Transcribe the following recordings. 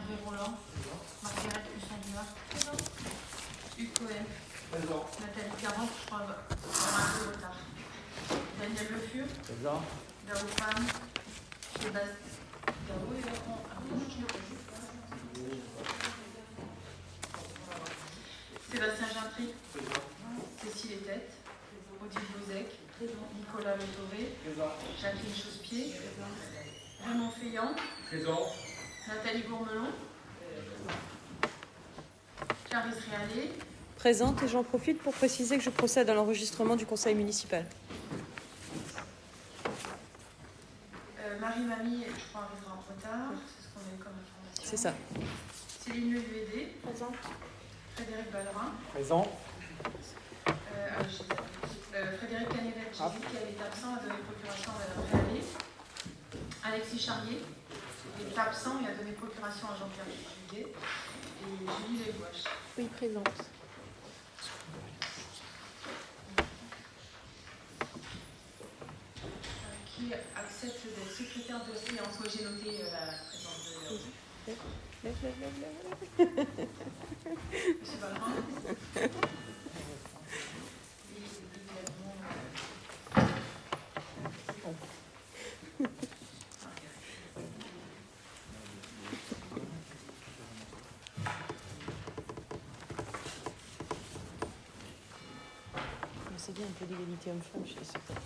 Hervé Roland. Marguerite Husson-Dumas. Hugues Cohen. Présent. Nathalie Caron, je crois, un peu retard. Daniel Le Fur. Présent. Dao Pham. Sébastien. Dao et Laurent. Ah non, je l'ai pas vu. Sébastien Gintry. Cécile Etette. Odile Bozek. Nicolas Le Toré. Présent. Jacqueline Chausse-Pied. Raymond Feillant. Présent. Nathalie Gourmelon. Clarisse Réalé. Présente, et j'en profite pour préciser que je procède à l'enregistrement du conseil municipal. Marie Mamie, je crois, arrivera en retard. C'est ce qu'on a eu comme information. C'est ça. Céline Leluédé. Présente. Frédéric Ballerin. Présent. Frédéric Canévet, qui est absent, a donné procuration à Mme Réalé. Alexis Charrier est absent et a donné procuration à Jean-Pierre Juillet. Et Julie Legouache. Oui, présente. Qui accepte d'être secrétaire de séance. Oui, j'ai noté la présence de M. Ballerin. C'est bien un peu d'égalité homme-femme chez les secrétaires.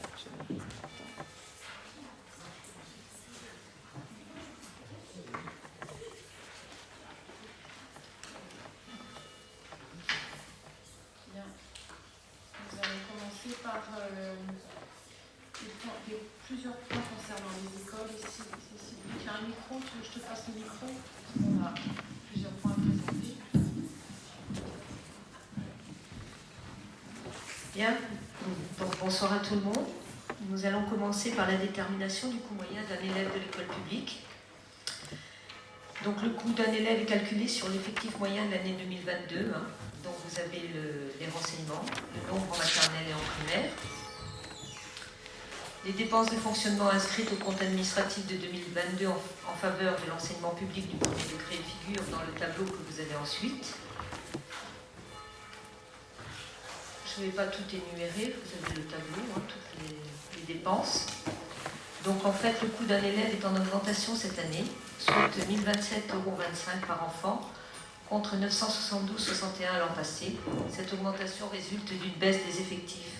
Bien. Nous allons commencer par plusieurs points concernant les écoles. Ici, il y a un micro, tu veux que je te fasse le micro? On a plusieurs points à présenter. Bien. Donc, bonsoir à tout le monde. Nous allons commencer par la détermination du coût moyen d'un élève de l'école publique. Donc le coût d'un élève est calculé sur l'effectif moyen de l'année 2022. Donc vous avez les renseignements, le nombre en maternelle et en primaire. Les dépenses de fonctionnement inscrites au compte administratif de 2022 en faveur de l'enseignement public du premier degré figurent dans le tableau que vous avez ensuite. Je ne vais pas tout énumérer, vous avez le tableau, toutes les dépenses. Donc en fait, le coût d'un élève est en augmentation cette année, soit 1027,25 € par enfant, contre 972,61 € l'an passé. Cette augmentation résulte d'une baisse des effectifs.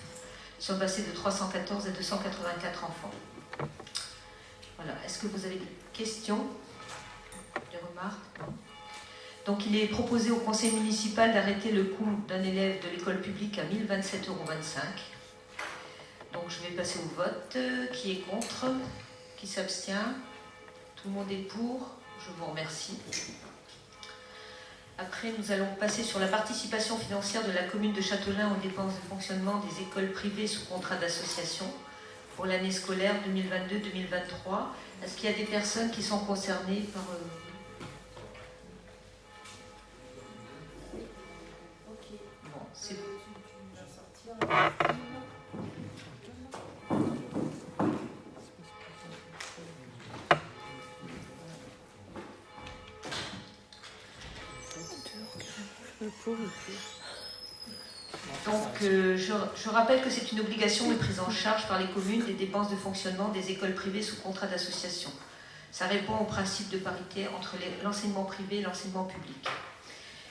Ils sont passés de 314 à 284 enfants. Voilà. Est-ce que vous avez des questions, des remarques? Non. Donc il est proposé au conseil municipal d'arrêter le coût d'un élève de l'école publique à 1027,25 €. Donc je vais passer au vote. Qui est contre? Qui s'abstient? Tout le monde est pour? Je vous remercie. Après, nous allons passer sur la participation financière de la commune de Châteaulin aux dépenses de fonctionnement des écoles privées sous contrat d'association pour l'année scolaire 2022-2023. Est-ce qu'il y a des personnes qui sont concernées par... Bon, c'est... Donc, je rappelle que c'est une obligation de prise en charge par les communes des dépenses de fonctionnement des écoles privées sous contrat d'association. Ça répond au principe de parité entre l'enseignement privé et l'enseignement public,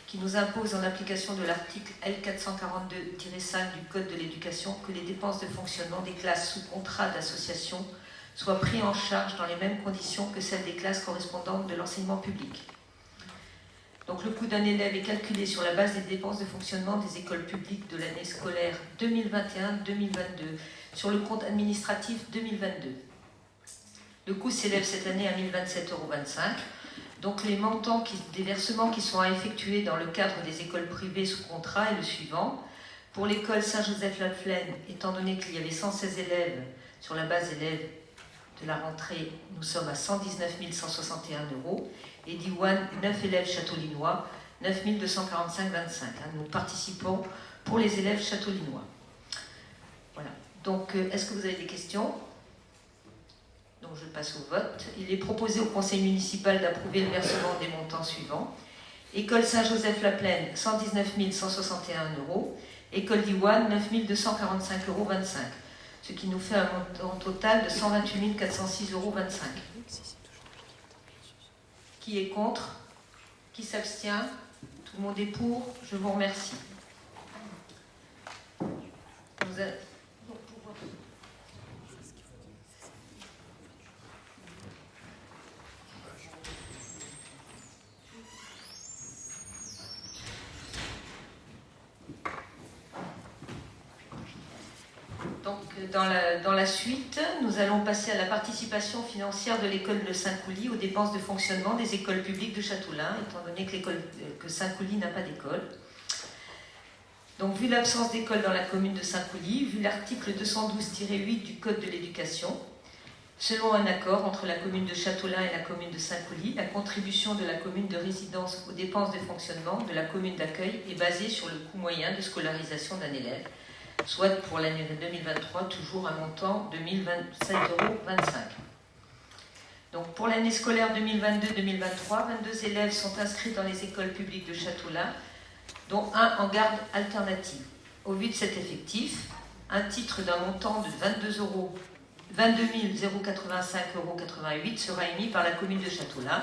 qui nous impose en application de l'article L442-5 du Code de l'éducation que les dépenses de fonctionnement des classes sous contrat d'association soient prises en charge dans les mêmes conditions que celles des classes correspondantes de l'enseignement public. Donc le coût d'un élève est calculé sur la base des dépenses de fonctionnement des écoles publiques de l'année scolaire 2021-2022 sur le compte administratif 2022. Le coût s'élève cette année à 1027,25 €. Donc les montants des versements qui sont à effectuer dans le cadre des écoles privées sous contrat est le suivant. Pour l'école Saint-Joseph-la-Plaine, étant donné qu'il y avait 116 élèves sur la base élèves de la rentrée, nous sommes à 119 161 €. Et Diwan, 9 élèves châteaulinois, 9 245,25 €. Nous participons pour les élèves châteaulinois. Voilà. Donc, est-ce que vous avez des questions? Donc, Donc je passe au vote. Il est proposé au conseil municipal d'approuver le versement des montants suivants. École Saint-Joseph-la-Plaine, 119 161 €. École d'Iwan, 9 245,25 €. Ce qui nous fait un montant total de 128 406,25 €. Qui est contre? Qui s'abstient? Tout le monde est pour? Je vous remercie. Donc, dans la suite, nous allons passer à la participation financière de l'école de Saint-Coulis aux dépenses de fonctionnement des écoles publiques de Châteaulin, étant donné que Saint-Coulis n'a pas d'école. Donc, vu l'absence d'école dans la commune de Saint-Coulis, vu l'article 212-8 du Code de l'éducation, selon un accord entre la commune de Châteaulin et la commune de Saint-Coulis, la contribution de la commune de résidence aux dépenses de fonctionnement de la commune d'accueil est basée sur le coût moyen de scolarisation d'un élève, soit pour l'année 2023, toujours un montant de 1 027,25 €. Donc pour l'année scolaire 2022-2023, 22 élèves sont inscrits dans les écoles publiques de Châteaulin, dont un en garde alternative. Au vu de cet effectif, un titre d'un montant de 22 085,88 € sera émis par la commune de Châteaulin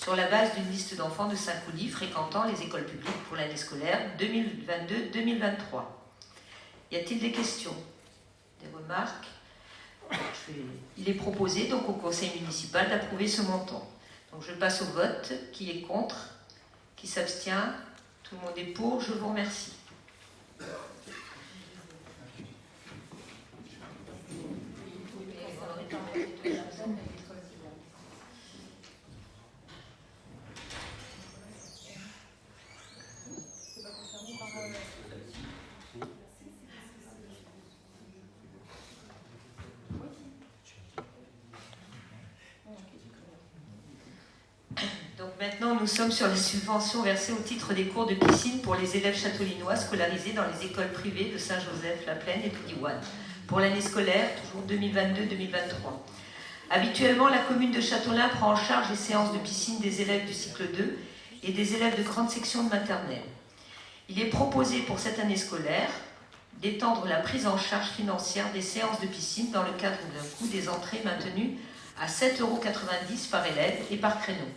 sur la base d'une liste d'enfants de Saint-Coulis fréquentant les écoles publiques pour l'année scolaire 2022-2023. Y a-t-il des questions? Des remarques? Il est proposé donc au conseil municipal d'approuver ce montant. Donc je passe au vote. Qui est contre? Qui s'abstient? Tout le monde est pour. Je vous remercie. Donc maintenant, nous sommes sur les subventions versées au titre des cours de piscine pour les élèves châteaulinois scolarisés dans les écoles privées de Saint-Joseph-la-Plaine et de Diwan pour l'année scolaire, toujours 2022-2023. Habituellement, la commune de Châteaulin prend en charge les séances de piscine des élèves du cycle 2 et des élèves de grande section de maternelle. Il est proposé pour cette année scolaire d'étendre la prise en charge financière des séances de piscine dans le cadre d'un coût des entrées maintenu à 7,90 € par élève et par créneau.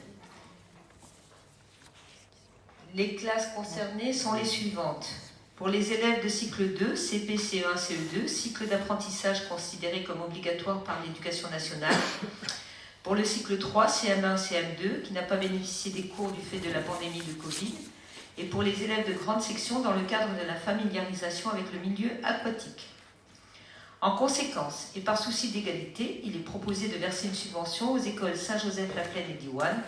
Les classes concernées sont les suivantes. Pour les élèves de cycle 2, CP, CE1, CE2, cycle d'apprentissage considéré comme obligatoire par l'éducation nationale. Pour le cycle 3, CM1, CM2, qui n'a pas bénéficié des cours du fait de la pandémie de Covid. Et pour les élèves de grande section dans le cadre de la familiarisation avec le milieu aquatique. En conséquence, et par souci d'égalité, il est proposé de verser une subvention aux écoles Saint-Joseph-la-Plaine et Diwan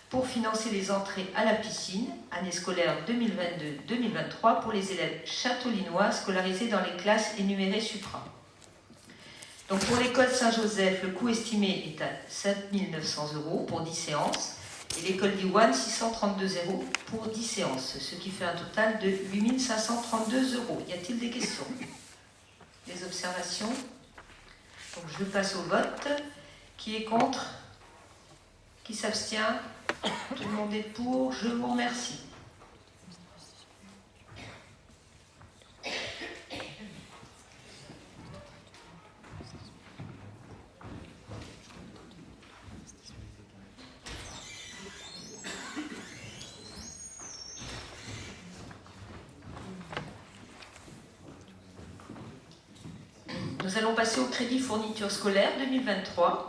pour financer les entrées à la piscine, année scolaire 2022-2023, pour les élèves châteaulinois scolarisés dans les classes énumérées supra. Donc pour l'école Saint-Joseph, le coût estimé est à 7 900 € pour 10 séances, et l'école d'Iwan, 632 € pour 10 séances, ce qui fait un total de 8 532 €. Y a-t-il des questions? Des observations? Donc je passe au vote. Qui est contre? Qui s'abstient? Tout le monde est pour. Je vous remercie. Nous allons passer au crédit fourniture scolaire 2023.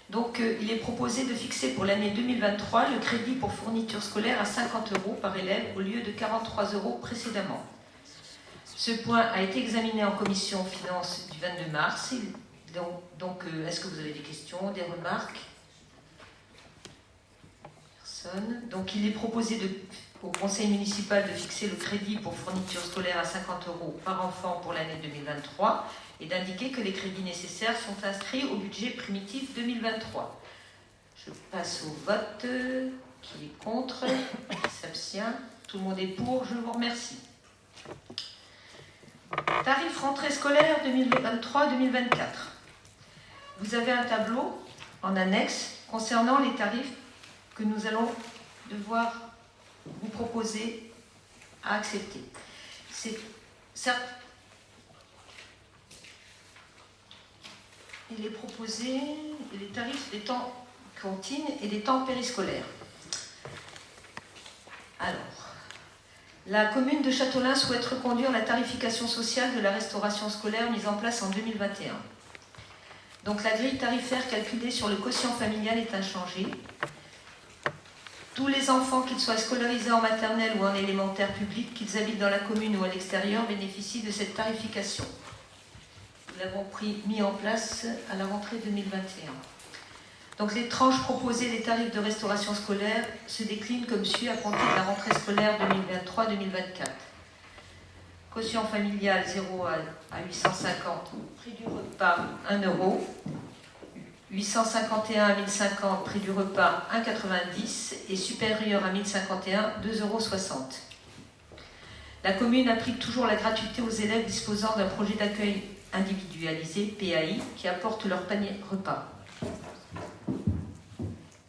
Donc, il est proposé de fixer pour l'année 2023 le crédit pour fourniture scolaire à 50 € par élève au lieu de 43 € précédemment. Ce point a été examiné en commission finances du 22 mars. Donc, est-ce que vous avez des questions, des remarques? Personne. Donc, il est proposé au conseil municipal de fixer le crédit pour fourniture scolaire à 50 € par enfant pour l'année 2023 et d'indiquer que les crédits nécessaires sont inscrits au budget primitif 2023. Je passe au vote. Qui est contre? Qui s'abstient? Tout le monde est pour. Je vous remercie. Tarif rentrée scolaire 2023-2024. Vous avez un tableau en annexe concernant les tarifs que nous allons devoir vous proposer à accepter. C'est certes, il est proposé les tarifs des temps cantines et des temps périscolaires. Alors, la commune de Châteaulin souhaite reconduire la tarification sociale de la restauration scolaire mise en place en 2021. Donc la grille tarifaire calculée sur le quotient familial est inchangée. Tous les enfants, qu'ils soient scolarisés en maternelle ou en élémentaire public, qu'ils habitent dans la commune ou à l'extérieur, bénéficient de cette tarification. Nous l'avons mis en place à la rentrée 2021. Donc les tranches proposées des tarifs de restauration scolaire se déclinent comme suit à compter de la rentrée scolaire 2023-2024. Quotient familial 0 à 850, prix du repas 1 €. 851 à 1050, prix du repas 1,90 et supérieur à 1051, 2,60 €. La commune applique toujours la gratuité aux élèves disposant d'un projet d'accueil individualisé, PAI, qui apportent leur panier repas.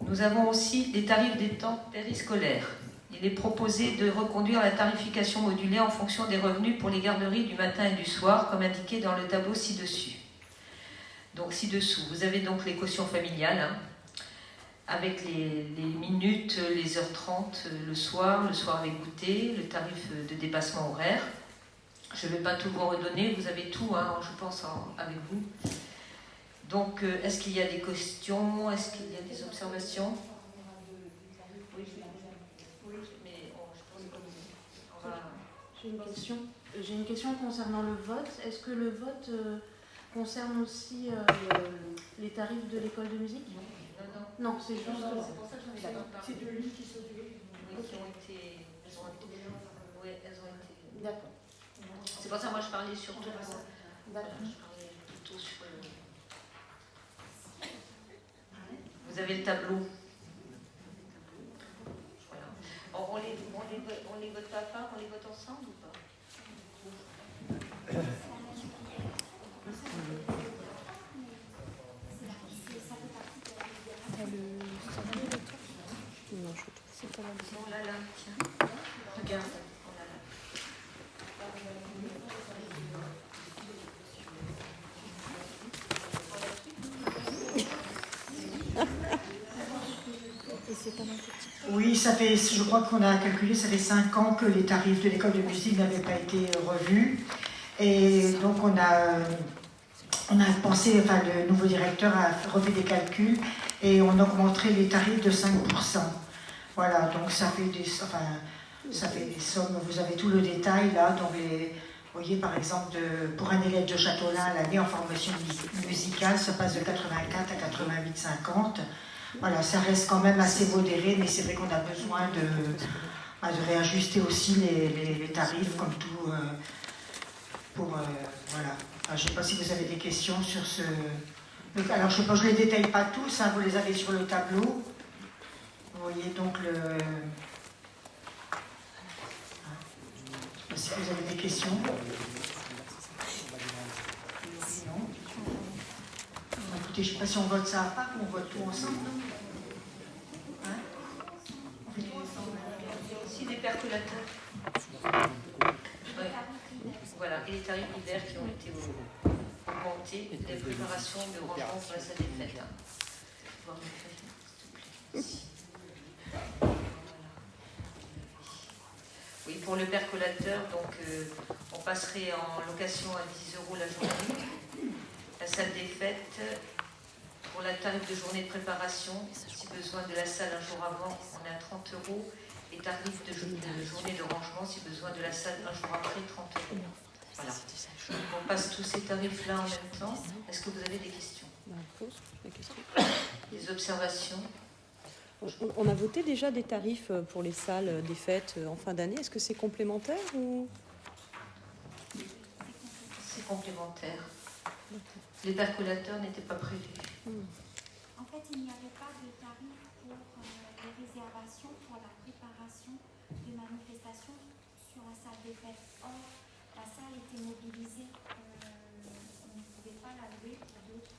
Nous avons aussi des tarifs des temps périscolaires. Il est proposé de reconduire la tarification modulée en fonction des revenus pour les garderies du matin et du soir, comme indiqué dans le tableau ci-dessus. Donc ci-dessous, vous avez donc les quotients familiales, avec les minutes, les heures 30 le soir avec goûter, le tarif de dépassement horaire. Je ne vais pas tout vous redonner, vous avez tout, je pense, avec vous. Donc, est-ce qu'il y a des questions? Est-ce qu'il y a des observations? Oui, mais je pense qu'on va... J'ai une question concernant le vote. Est-ce que le vote concerne aussi les tarifs de l'école de musique? Non, c'est juste... C'est pour ça que j'en ai parlé. C'est de lui qui sont Oui, qui ont été... Oui, elles ont été... D'accord. C'est pour ça que moi je parlais surtout... D'accord. Je parlais plutôt sur le... Vous avez le tableau. Voilà. On les vote pas à part, on les vote ensemble ou pas? Non, je trouve que c'est pas mal. Non, là, tiens. Regarde. Oui, ça fait, je crois qu'on a calculé, ça fait 5 ans que les tarifs de l'école de musique n'avaient pas été revus. Et donc on a pensé, enfin le nouveau directeur a refait des calculs et on augmenterait les tarifs de 5%. Voilà, donc ça fait des sommes, vous avez tout le détail là, donc vous voyez par exemple, pour un élève de Châteaulin, l'année en formation musicale, ça passe de 84 à 88,50. Voilà, ça reste quand même assez modéré, mais c'est vrai qu'on a besoin de réajuster aussi les tarifs, comme tout, voilà. Enfin, je ne sais pas si vous avez des questions sur ce... Alors, je ne les détaille pas tous, vous les avez sur le tableau. Vous voyez donc le... Je ne sais pas si vous avez des questions. Non. Écoutez, je ne sais pas si on vote ça à part ou on vote tout ensemble, non? On fait tout ensemble. Aussi des percolateurs. Ouais. Voilà, et les tarifs d'hiver qui ont été augmentés, les préparations de rangement pour la salle des fêtes. Voir mes feuilles, s'il te plaît. Voilà. Oui, pour le percolateur, donc on passerait en location à 10 € la journée. La salle des fêtes, pour la tarif de journée de préparation, si besoin de la salle un jour avant, on est à 30 €. Et tarif de journée de rangement, si besoin de la salle un jour après, 30 €. Voilà. On passe tous ces tarifs-là en même temps. Est-ce que vous avez des questions? Des observations? On a voté déjà des tarifs pour les salles des fêtes en fin d'année. Est-ce que c'est complémentaire ou... C'est complémentaire. Les percolateurs n'étaient pas prévus. En fait, il n'y avait pas de tarif pour les réservations pour la préparation de manifestations sur la salle des fêtes. Or, la salle était mobilisée, on ne pouvait pas la louer pour d'autres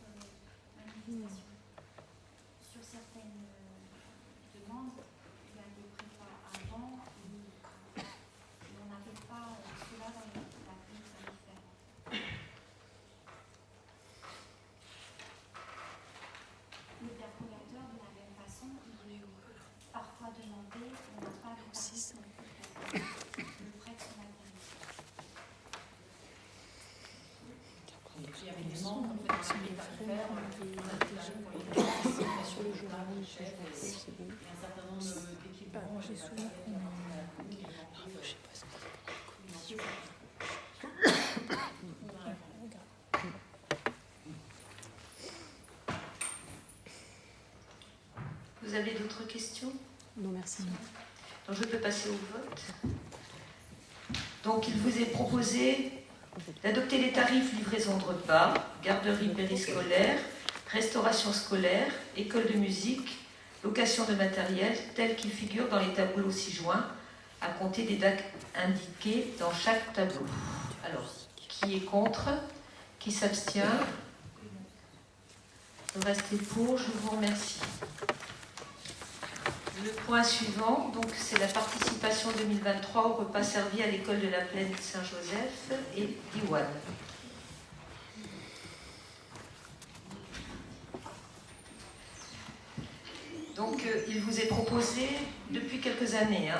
Et avec les membres, en fait, on a les tarifaires pour les participations au journal de chef et un certain nombre d'équipements. J'ai souvent Vous avez d'autres questions? Non, merci. Donc je peux passer au vote. Donc il vous est proposé d'adopter les tarifs livraison de repas, garderie périscolaire, restauration scolaire, école de musique, location de matériel, tels qu'ils figurent dans les tableaux ci-joints, à compter des dates indiquées dans chaque tableau. Alors, qui est contre? Qui s'abstient? Le reste est pour, je vous remercie. Le point suivant, donc, c'est la participation 2023 au repas servi à l'école de la Plaine Saint-Joseph et d'Iwan. Donc, il vous est proposé, depuis quelques années,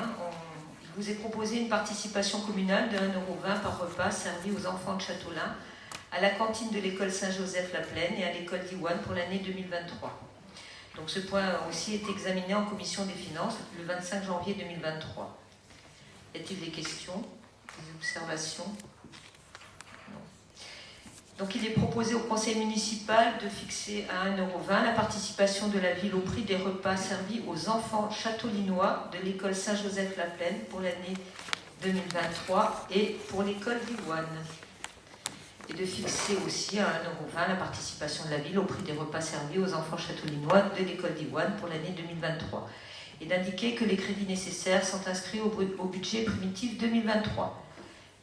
il vous est proposé une participation communale de 1,20 € par repas servi aux enfants de Châteaulin à la cantine de l'école Saint-Joseph-la-Plaine et à l'école d'Iwan pour l'année 2023. Donc ce point aussi est examiné en commission des finances le 25 janvier 2023. Y a-t-il des questions, des observations? Non. Donc il est proposé au conseil municipal de fixer à 1,20 € la participation de la ville au prix des repas servis aux enfants châteaulinois de l'école Saint-Joseph-la-Plaine pour l'année 2023 et pour l'école d'Iwan. Et de fixer aussi à 1,20 € la participation de la ville au prix des repas servis aux enfants châteaulinois de l'école d'Iwan pour l'année 2023. Et d'indiquer que les crédits nécessaires sont inscrits au budget primitif 2023.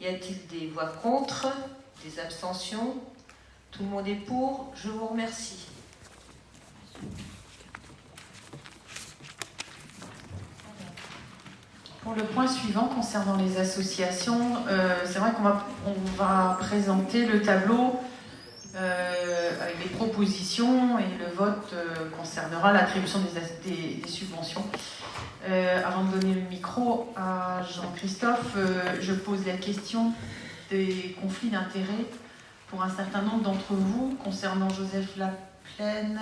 Y a-t-il des voix contre, des abstentions? Tout le monde est pour. Je vous remercie. Pour le point suivant, concernant les associations, c'est vrai qu'on va présenter le tableau avec les propositions et le vote concernera l'attribution des subventions. Avant de donner le micro à Jean-Christophe, je pose la question des conflits d'intérêts pour un certain nombre d'entre vous concernant Joseph Laplaine.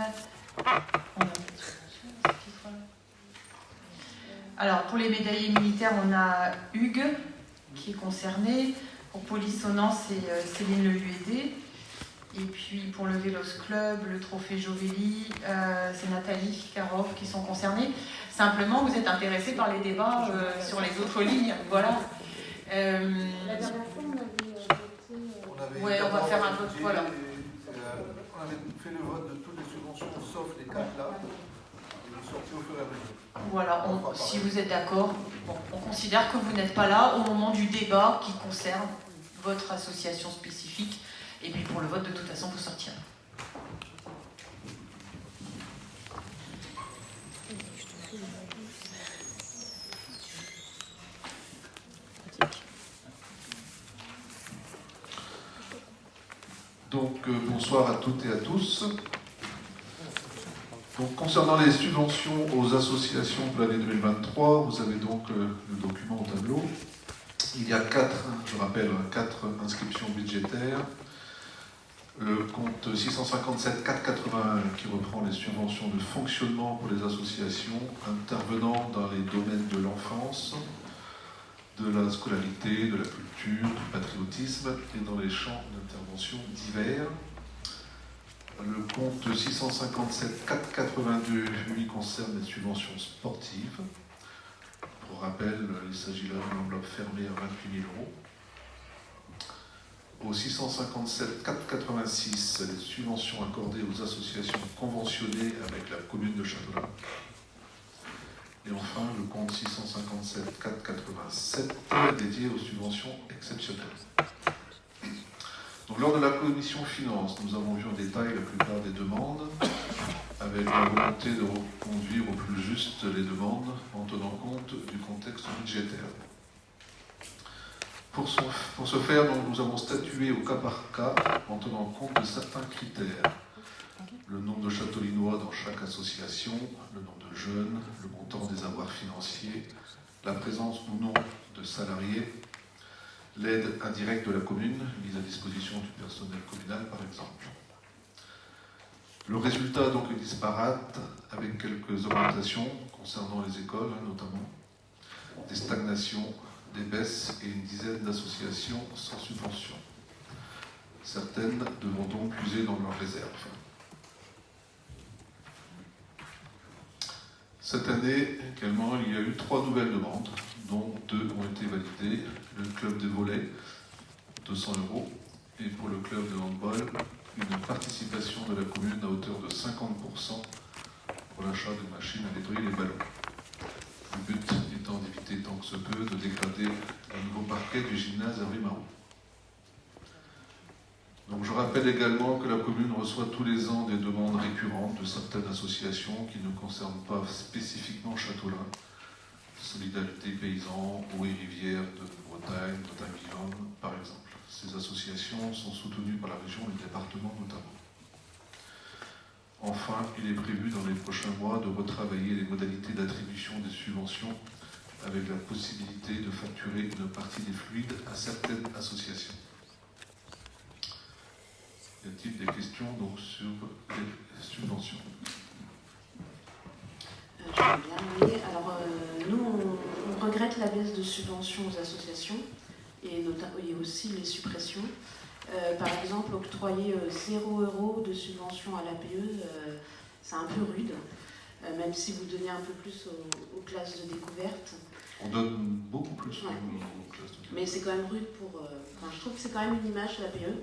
Alors, pour les médaillés militaires, on a Hugues, qui est concerné. Pour Police Sonnant, c'est Céline Le Huédé. Et puis, pour le Vélos Club, le Trophée Jovelli, c'est Nathalie Karov qui sont concernés. Simplement, vous êtes intéressés par les débats sur les autres lignes. Voilà. La dernière fois, on avait voté. Ouais, on va faire un vote. Voilà. On avait fait le vote de toutes les subventions, sauf les 4 là. Sorti au fur et à mesure. Voilà, si vous êtes d'accord, on considère que vous n'êtes pas là au moment du débat qui concerne votre association spécifique. Et puis pour le vote, de toute façon, vous sortirez. Donc bonsoir à toutes et à tous. Donc, concernant les subventions aux associations pour l'année 2023, vous avez donc le document au tableau. Il y a 4 inscriptions budgétaires. Le compte 657 481 qui reprend les subventions de fonctionnement pour les associations intervenant dans les domaines de l'enfance, de la scolarité, de la culture, du patriotisme et dans les champs d'intervention divers. Le compte 657 482, lui, concerne les subventions sportives. Pour rappel, il s'agit là d'une enveloppe fermée à 28 000 €. Au 657 486, les subventions accordées aux associations conventionnées avec la commune de Châteaulin. Et enfin, le compte 657 487, dédié aux subventions exceptionnelles. Donc, lors de la commission finance, nous avons vu en détail la plupart des demandes, avec la volonté de reconduire au plus juste les demandes en tenant compte du contexte budgétaire. Pour ce faire, donc, nous avons statué au cas par cas en tenant compte de certains critères. Le nombre de châteaulinois dans chaque association, le nombre de jeunes, le montant des avoirs financiers, la présence ou non de salariés, l'aide indirecte de la commune, mise à disposition du personnel communal par exemple. Le résultat donc est disparate, avec quelques augmentations concernant les écoles notamment, des stagnations, des baisses et une dizaine d'associations sans subvention. Certaines devront donc puiser dans leurs réserves. Cette année également, il y a eu 3 nouvelles demandes, dont 2 ont été validées. Le club de volley, 200 €, et pour le club de handball, une participation de la commune à hauteur de 50% pour l'achat de machines à nettoyer les ballons. Le but étant d'éviter tant que se peut de dégrader un nouveau parquet du gymnase Hervé Marot. Donc je rappelle également que la commune reçoit tous les ans des demandes récurrentes de certaines associations qui ne concernent pas spécifiquement Châteaulin. Solidarité Paysans, Eau et Rivières de Bretagne, Bretagne Vivante, par exemple. Ces associations sont soutenues par la région et le département notamment. Enfin, il est prévu dans les prochains mois de retravailler les modalités d'attribution des subventions avec la possibilité de facturer une partie des fluides à certaines associations. Y a-t-il des questions donc, sur les subventions? Je vais bien, oui. Alors, nous, on regrette la baisse de subventions aux associations et aussi les suppressions. Par exemple, octroyer 0 € de subvention à l'APE, c'est un peu rude, même si vous donnez un peu plus aux classes de découverte. On donne beaucoup plus aux classes de découverte. Mais c'est quand même rude je trouve que c'est quand même une image, l'APE.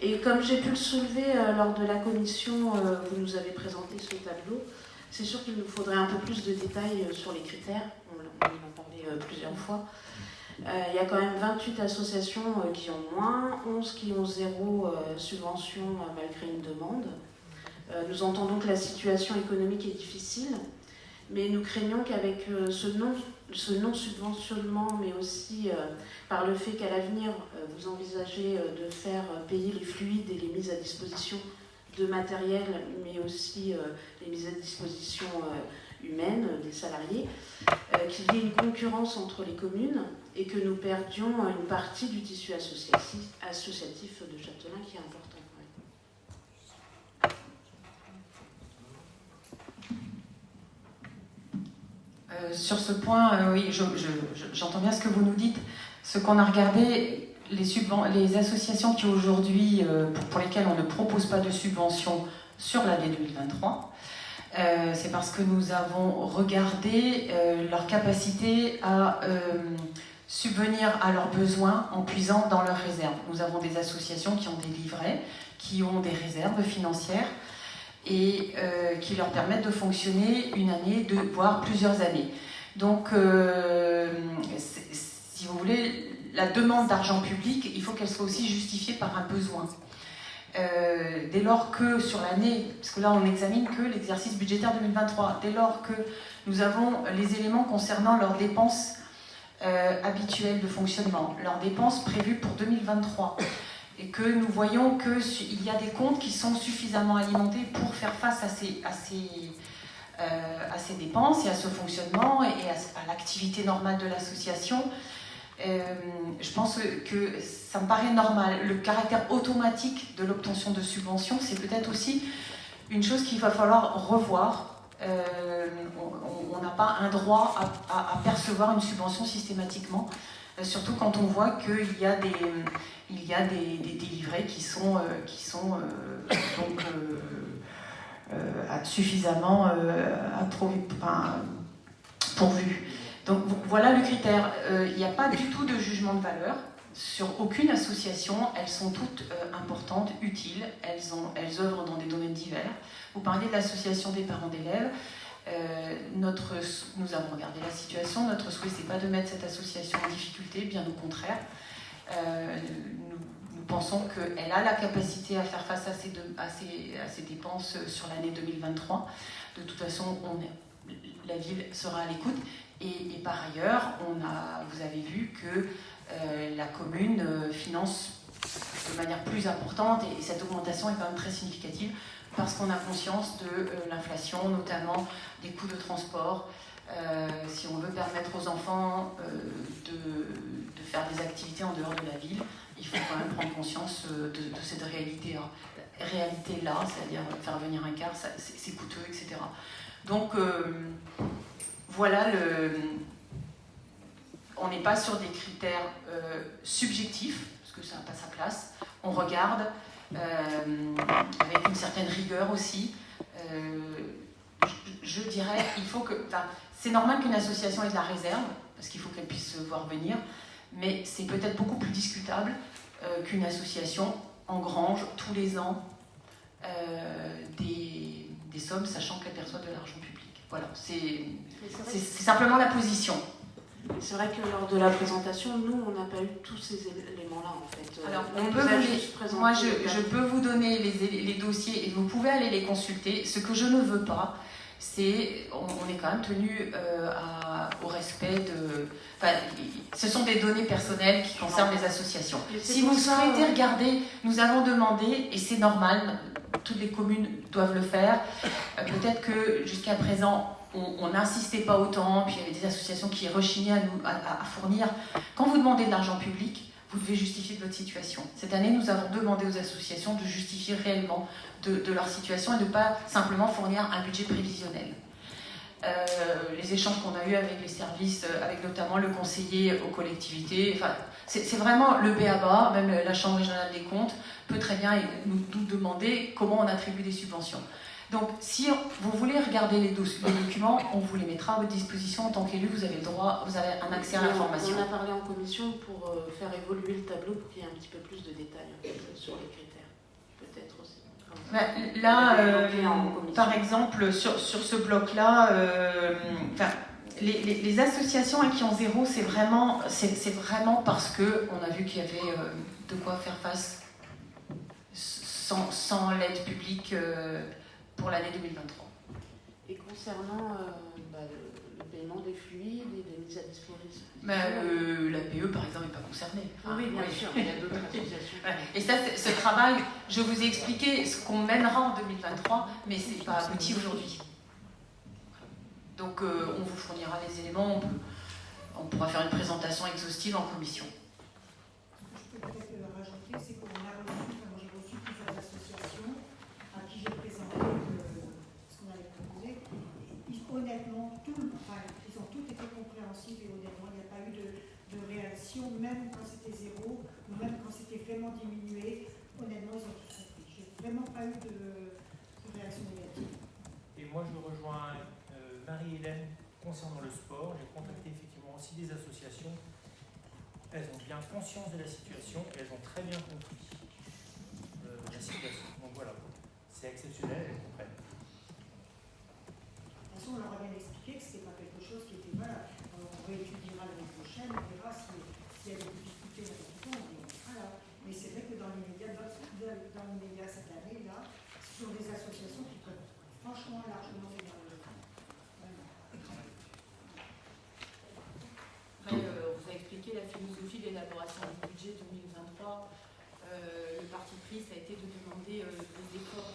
Et comme j'ai pu le soulever lors de la commission, vous nous avez présenté ce tableau, c'est sûr qu'il nous faudrait un peu plus de détails sur les critères. On en a parlé plusieurs fois. Il y a quand même 28 associations qui ont moins, 11 qui ont 0 subvention malgré une demande. Nous entendons que la situation économique est difficile, mais nous craignons qu'avec ce non-subventionnement, mais aussi par le fait qu'à l'avenir, vous envisagez de faire payer les fluides et les mises à disposition de matériel, mais aussi les mises à disposition humaines des salariés, qu'il y ait une concurrence entre les communes et que nous perdions une partie du tissu associatif de Châteaulin qui est important. Sur ce point, oui, j'entends bien ce que vous nous dites. Ce qu'on a regardé, les associations qui aujourd'hui, pour lesquelles on ne propose pas de subvention sur l'année 2023, c'est parce que nous avons regardé leur capacité à subvenir à leurs besoins en puisant dans leurs réserves. Nous avons des associations qui ont des livrets, qui ont des réserves financières et qui leur permettent de fonctionner une année, voire plusieurs années. Donc, si vous voulez, la demande d'argent public, il faut qu'elle soit aussi justifiée par un besoin. Dès lors que sur l'année, parce que là on n'examine que l'exercice budgétaire 2023, dès lors que nous avons les éléments concernant leurs dépenses habituelles de fonctionnement, leurs dépenses prévues pour 2023, et que nous voyons qu'il y a des comptes qui sont suffisamment alimentés pour faire face à ces dépenses et à ce fonctionnement et à l'activité normale de l'association, je pense que ça me paraît normal. Le caractère automatique de l'obtention de subventions, c'est peut-être aussi une chose qu'il va falloir revoir. On n'a pas un droit à percevoir une subvention systématiquement, surtout quand on voit qu'il y a des livrets qui sont donc suffisamment pourvus. Donc voilà le critère. Il n'y a pas du tout de jugement de valeur sur aucune association. Elles sont toutes importantes, utiles. Elles œuvrent dans des domaines divers. Vous parliez de l'association des parents d'élèves. Nous avons regardé la situation. Notre souhait, c'est pas de mettre cette association en difficulté, bien au contraire. Nous pensons qu'elle a la capacité à faire face à ces dépenses sur l'année 2023. De toute façon, la ville sera à l'écoute. Et par ailleurs, vous avez vu que la commune finance de manière plus importante, et cette augmentation est quand même très significative, parce qu'on a conscience de l'inflation, notamment des coûts de transport. Si on veut permettre aux enfants de faire des activités en dehors de la ville, il faut quand même prendre conscience de cette réalité. Alors, réalité là, c'est-à-dire faire venir un car, c'est coûteux, etc. Donc voilà, on n'est pas sur des critères subjectifs, parce que ça n'a pas sa place. On regarde avec une certaine rigueur aussi. Je dirais, c'est normal qu'une association ait de la réserve, parce qu'il faut qu'elle puisse se voir venir, mais c'est peut-être beaucoup plus discutable qu'une association engrange tous les ans des sommes, sachant qu'elle perçoit de l'argent public. Voilà, c'est simplement la position. C'est vrai que lors de la présentation, nous, on n'a pas eu tous ces éléments-là, en fait. Alors, moi, je peux vous donner les dossiers et vous pouvez aller les consulter. Ce que je ne veux pas, c'est, on est quand même tenu au respect de... Enfin, ce sont des données personnelles qui concernent les associations. Si vous souhaitez regarder, nous avons demandé, et c'est normal, toutes les communes doivent le faire, peut-être que jusqu'à présent, on n'insistait pas autant, puis il y avait des associations qui rechignaient à fournir. Quand vous demandez de l'argent public, vous devez justifier de votre situation. Cette année, nous avons demandé aux associations de justifier réellement de leur situation et de ne pas simplement fournir un budget prévisionnel. Les échanges qu'on a eus avec les services, avec notamment le conseiller aux collectivités, enfin, c'est vraiment le b.a.-ba, même la Chambre régionale des comptes peut très bien nous demander comment on attribue des subventions. Donc, si vous voulez regarder les documents, on vous les mettra à votre disposition. En tant qu'élu, vous avez le droit, vous avez un accès à l'information. On a parlé en commission pour faire évoluer le tableau pour qu'il y ait un petit peu plus de détails en fait, sur les critères. Peut-être aussi. Là, par exemple, sur ce bloc-là, les associations qui ont zéro, c'est vraiment parce qu'on a vu qu'il y avait de quoi faire face sans l'aide publique pour l'année 2023. Et concernant le paiement des fluides et des mises à disposition l'APE, par exemple, n'est pas concernée. Oui, bien sûr, il y a d'autres associations. Et ça, ce travail, je vous ai expliqué ce qu'on mènera en 2023, mais ce n'est pas abouti aujourd'hui. Donc, on vous fournira les éléments, on pourra faire une présentation exhaustive en commission. Je peux peut-être rajouter, c'est qu'on a reçu, moi j'ai reçu plusieurs associations à qui j'ai présenté ce qu'on avait proposé. Et honnêtement, ils ont tous été compréhensifs et honnêtement, il n'y a pas eu de réaction, même quand c'était zéro, ou même quand c'était vraiment diminué. Honnêtement, ils ont tous compris. J'ai vraiment pas eu de réaction négative. Et moi, je rejoins Marie-Hélène concernant le sport. J'ai contacté effectivement aussi des associations. Elles ont bien conscience de la situation et elles ont très bien compris la situation. Donc voilà, c'est exceptionnel, elles comprennent. De toute façon, on leur a bien expliqué que ce n'était pas quelque chose qui était voilà. On réétudiera l'année prochaine, on verra s'il y a des difficultés voilà. Mais c'est vrai que dans l'immédiat cette année-là, ce sont des associations qui peuvent franchement largement venir le faire. Après, on vous a expliqué la philosophie d'élaboration du budget 2023. Le parti pris, ça a été de demander des efforts,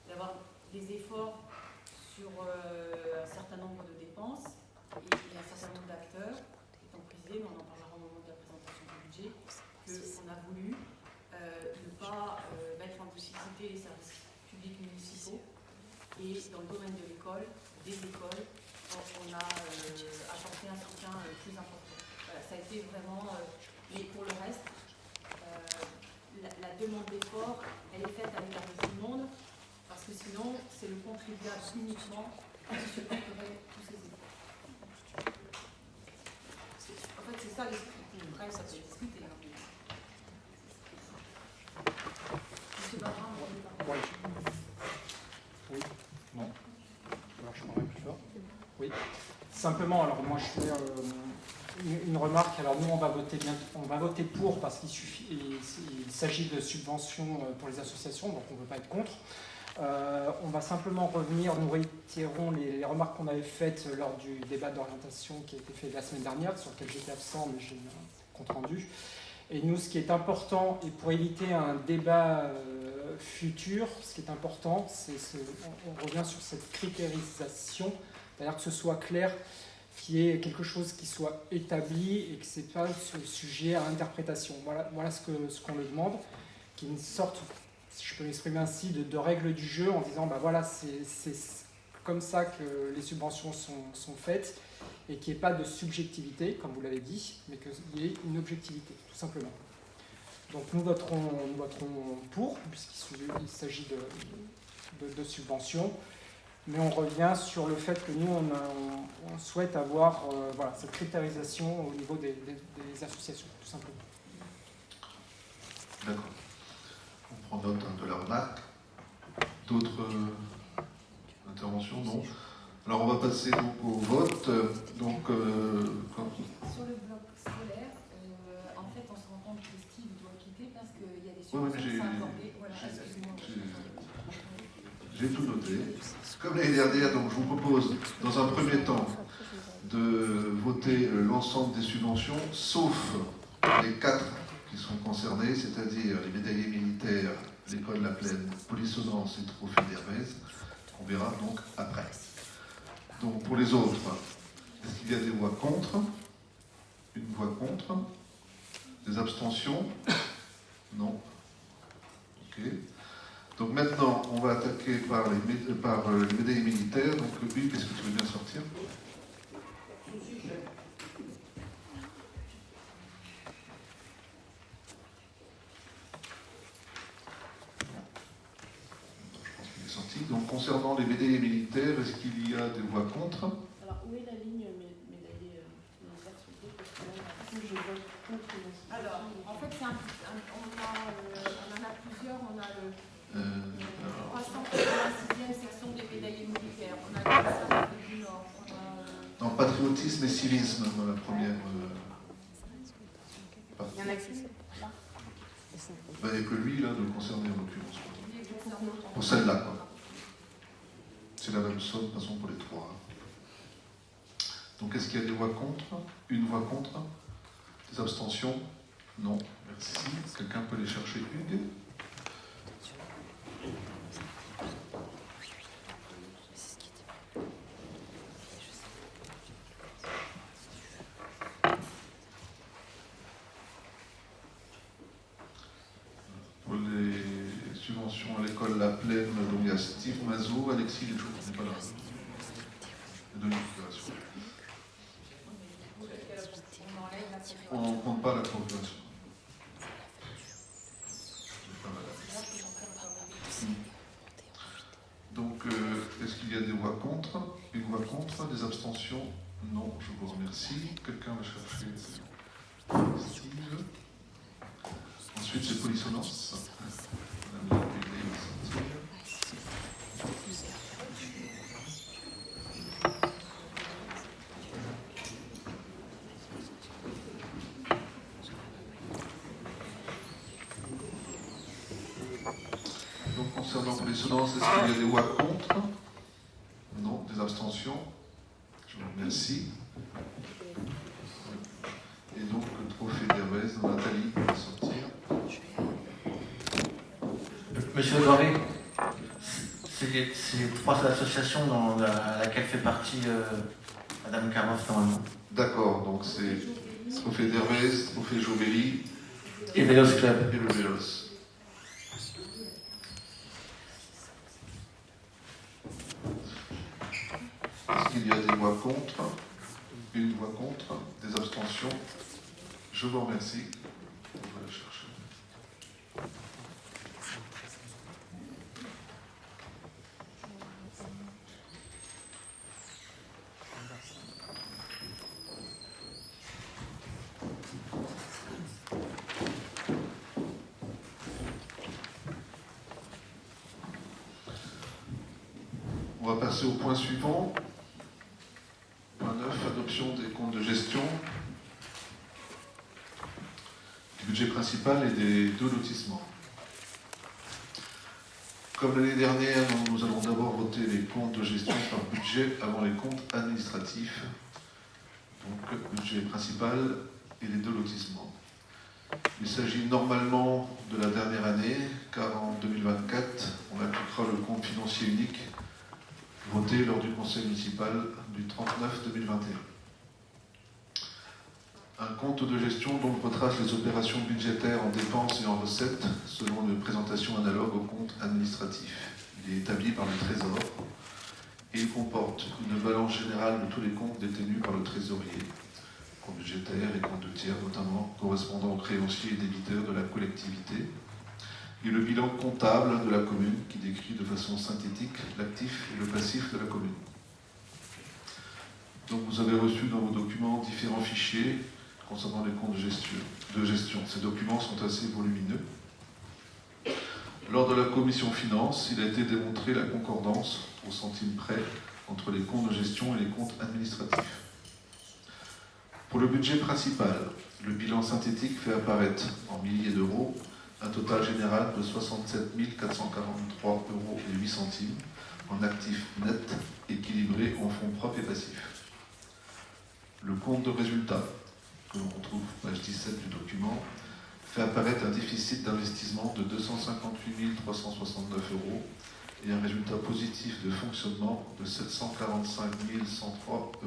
d'avoir des efforts sur un certain nombre de dépenses et un certain nombre d'acteurs étant prisés, mais on en parlera au moment de la présentation du budget, qu'on a voulu ne pas mettre en difficulté les services publics municipaux et dans le domaine de l'école, des écoles, on a apporté un soutien plus important. Voilà, ça a été vraiment... mais pour le reste, la demande d'effort, elle est faite avec la reste du monde, parce que sinon, c'est le contribuable uniquement qui supporterait tous ces efforts. En fait, c'est ça l'esprit. Après, ça peut être discuté. Monsieur Barra, oui. Oui. Non. Alors, je parlerai plus fort. Oui. Simplement, alors moi, je fais une remarque. Alors, nous, on va voter pour parce il s'agit de subventions pour les associations, donc on ne peut pas être contre. On va simplement revenir, nous réitérons les remarques qu'on avait faites lors du débat d'orientation qui a été fait la semaine dernière, sur lequel j'étais absent, mais j'ai un compte rendu. Et nous, ce qui est important, et pour éviter un débat futur, ce qui est important, on revient sur cette critérisation, c'est-à-dire que ce soit clair, qu'il y ait quelque chose qui soit établi et que ce n'est pas sujet à interprétation. Voilà ce qu'on nous demande, qu'il y ait une sorte, je peux m'exprimer ainsi, de règles du jeu en disant bah voilà, c'est comme ça que les subventions sont faites et qu'il n'y ait pas de subjectivité, comme vous l'avez dit, mais qu'il y ait une objectivité, tout simplement. Donc nous voterons pour, puisqu'il s'agit de subventions, mais on revient sur le fait que nous, on souhaite avoir voilà, cette critérialisation au niveau des associations, tout simplement. D'accord. On prend note de la remarque. D'autres interventions? Non. Alors on va passer donc au vote. Donc, Sur le bloc scolaire, en fait, on se rend compte que Steve doit quitter parce qu'il y a des subventions qui sont accordées. Voilà, excusez-moi. J'ai tout noté. Comme l'année dernière, donc je vous propose dans un premier temps de voter l'ensemble des subventions, sauf les 4 qui sont concernés, c'est-à-dire les médaillés militaires, l'école La Plaine, Polissonnance et Trophée d'Hermès. On verra donc après. Donc pour les autres, est-ce qu'il y a des voix contre? Une voix contre? Des abstentions? Non. Ok. Donc maintenant, on va attaquer par les médailles militaires. Donc oui, qu'est-ce que tu veux bien sortir? Donc, concernant les médaillés militaires, est-ce qu'il y a des voix contre? Alors, où est la ligne médaillée militaire souhaitée? Parce que là, je vote contre l'institution. Alors, en fait, on en a plusieurs. On a le 386e section des médaillés militaires. On a le du Nord. Non, patriotisme et civisme, la première. Il y en a qui là. Il n'y a que lui, là, de le concerner en l'occurrence. Pour celle-là, quoi. C'est la même somme, de toute façon, pour les 3. Donc, est-ce qu'il y a des voix contre? Une voix contre? Des abstentions? Non. Merci. Quelqu'un peut les chercher, Hugues? Pour les subventions à l'école La Plaine, donc il y a Steve Mazot, Alexis Lejoux, on n'est pas là. De l'occupation. On ne compte pas la procuration. Donc, est-ce qu'il y a des voix contre? Une voix contre? Des abstentions? Non, je vous remercie. Quelqu'un va chercher Steve. Ensuite, c'est Polissonnance. Donc, concernant Polissonnance, est-ce qu'il y a des voix contre? Non. Des abstentions? Je vous remercie. Et donc, le trophée d'Hermès, Nathalie va sortir. Monsieur Doré, c'est 3 associations dans laquelle fait partie Madame Carlos normalement. D'accord, donc c'est Trophée d'Hermès, Trophée Jovelli et Vélos Club. Et le Vélos. Est-ce qu'il y a des voix contre? Une voix contre? Des abstentions? Je vous remercie. On va la chercher. On va passer au point suivant. Point 9, adoption des comptes de gestion du budget principal et des 2 lotissements. Comme l'année dernière, nous allons d'abord voter les comptes de gestion par budget avant les comptes administratifs. Donc, le budget principal et les 2 lotissements. Il s'agit normalement de la dernière année, car en 2024, on appliquera le compte financier unique voté lors du conseil municipal du 39-2021. Un compte de gestion donc retrace les opérations budgétaires en dépenses et en recettes selon une présentation analogue au compte administratif. Il est établi par le Trésor et il comporte une balance générale de tous les comptes détenus par le trésorier, comptes budgétaires et comptes de tiers notamment, correspondant aux créanciers et débiteurs de la collectivité, et le bilan comptable de la commune qui décrit de façon synthétique l'actif et le passif de la commune. Donc vous avez reçu dans vos documents différents fichiers concernant les comptes de gestion. Ces documents sont assez volumineux. Lors de la commission finance, il a été démontré la concordance au centime près entre les comptes de gestion et les comptes administratifs. Pour le budget principal, le bilan synthétique fait apparaître en milliers d'euros un total général de 67 443,08 € en actifs nets équilibrés en fonds propres et passifs. Le compte de résultat, que l'on retrouve page 17 du document, fait apparaître un déficit d'investissement de 258 369 € et un résultat positif de fonctionnement de 745 103,70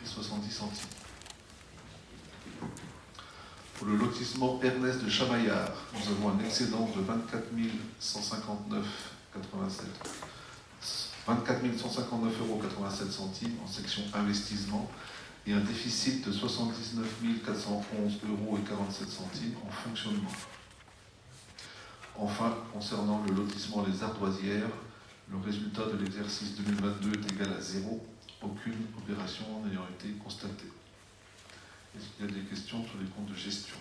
€. Pour le lotissement Ernest de Chamaillard, nous avons un excédent de 24 159,87 € en section investissement et un déficit de 79 411,47 € en fonctionnement. Enfin, concernant le lotissement Les Ardoisières, le résultat de l'exercice 2022 est égal à 0, aucune opération n'ayant été constatée. Est-ce qu'il y a des questions sur les comptes de gestion?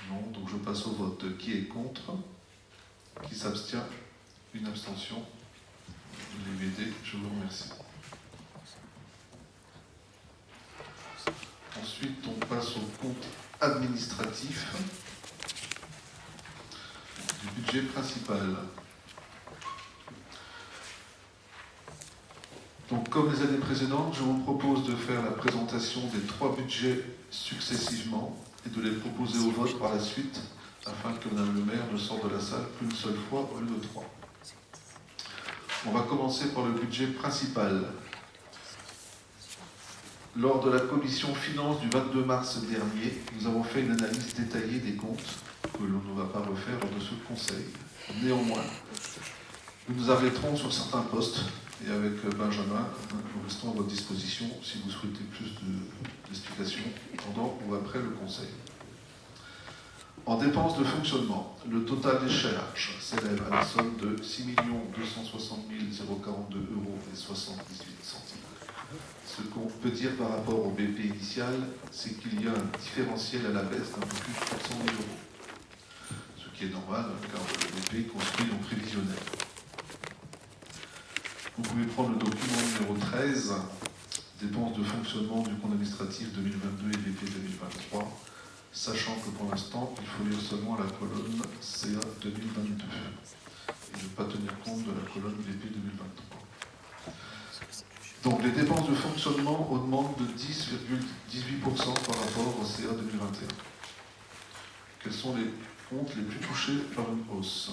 Non, donc je passe au vote. Qui est contre? Qui s'abstient? Une abstention. Je l'ai aidé, je vous remercie. Ensuite, on passe au compte administratif du budget principal. Donc, comme les années précédentes, je vous propose de faire la présentation des 3 budgets successivement et de les proposer au vote par la suite, afin que Mme le maire ne sorte de la salle qu'une seule fois au lieu de 3. On va commencer par le budget principal. Lors de la commission finance du 22 mars dernier, nous avons fait une analyse détaillée des comptes que l'on ne va pas refaire lors de ce conseil. Néanmoins, nous nous arrêterons sur certains postes et avec Benjamin, nous restons à votre disposition si vous souhaitez plus d'explications pendant ou après le conseil. En dépenses de fonctionnement, le total des charges s'élève à la somme de 6 260 042,78 €. Ce qu'on peut dire par rapport au BP initial, c'est qu'il y a un différentiel à la baisse d'un peu plus de 400 000 €. Ce qui est normal, car le BP construit en prévisionnel. Vous pouvez prendre le document numéro 13, dépenses de fonctionnement du compte administratif 2022 et BP 2023, sachant que pour l'instant, il faut lire seulement la colonne CA 2022 et ne pas tenir compte de la colonne BP 2023. Donc les dépenses de fonctionnement augmentent de 10,18% par rapport au CA 2021. Quels sont les comptes les plus touchés par une hausse?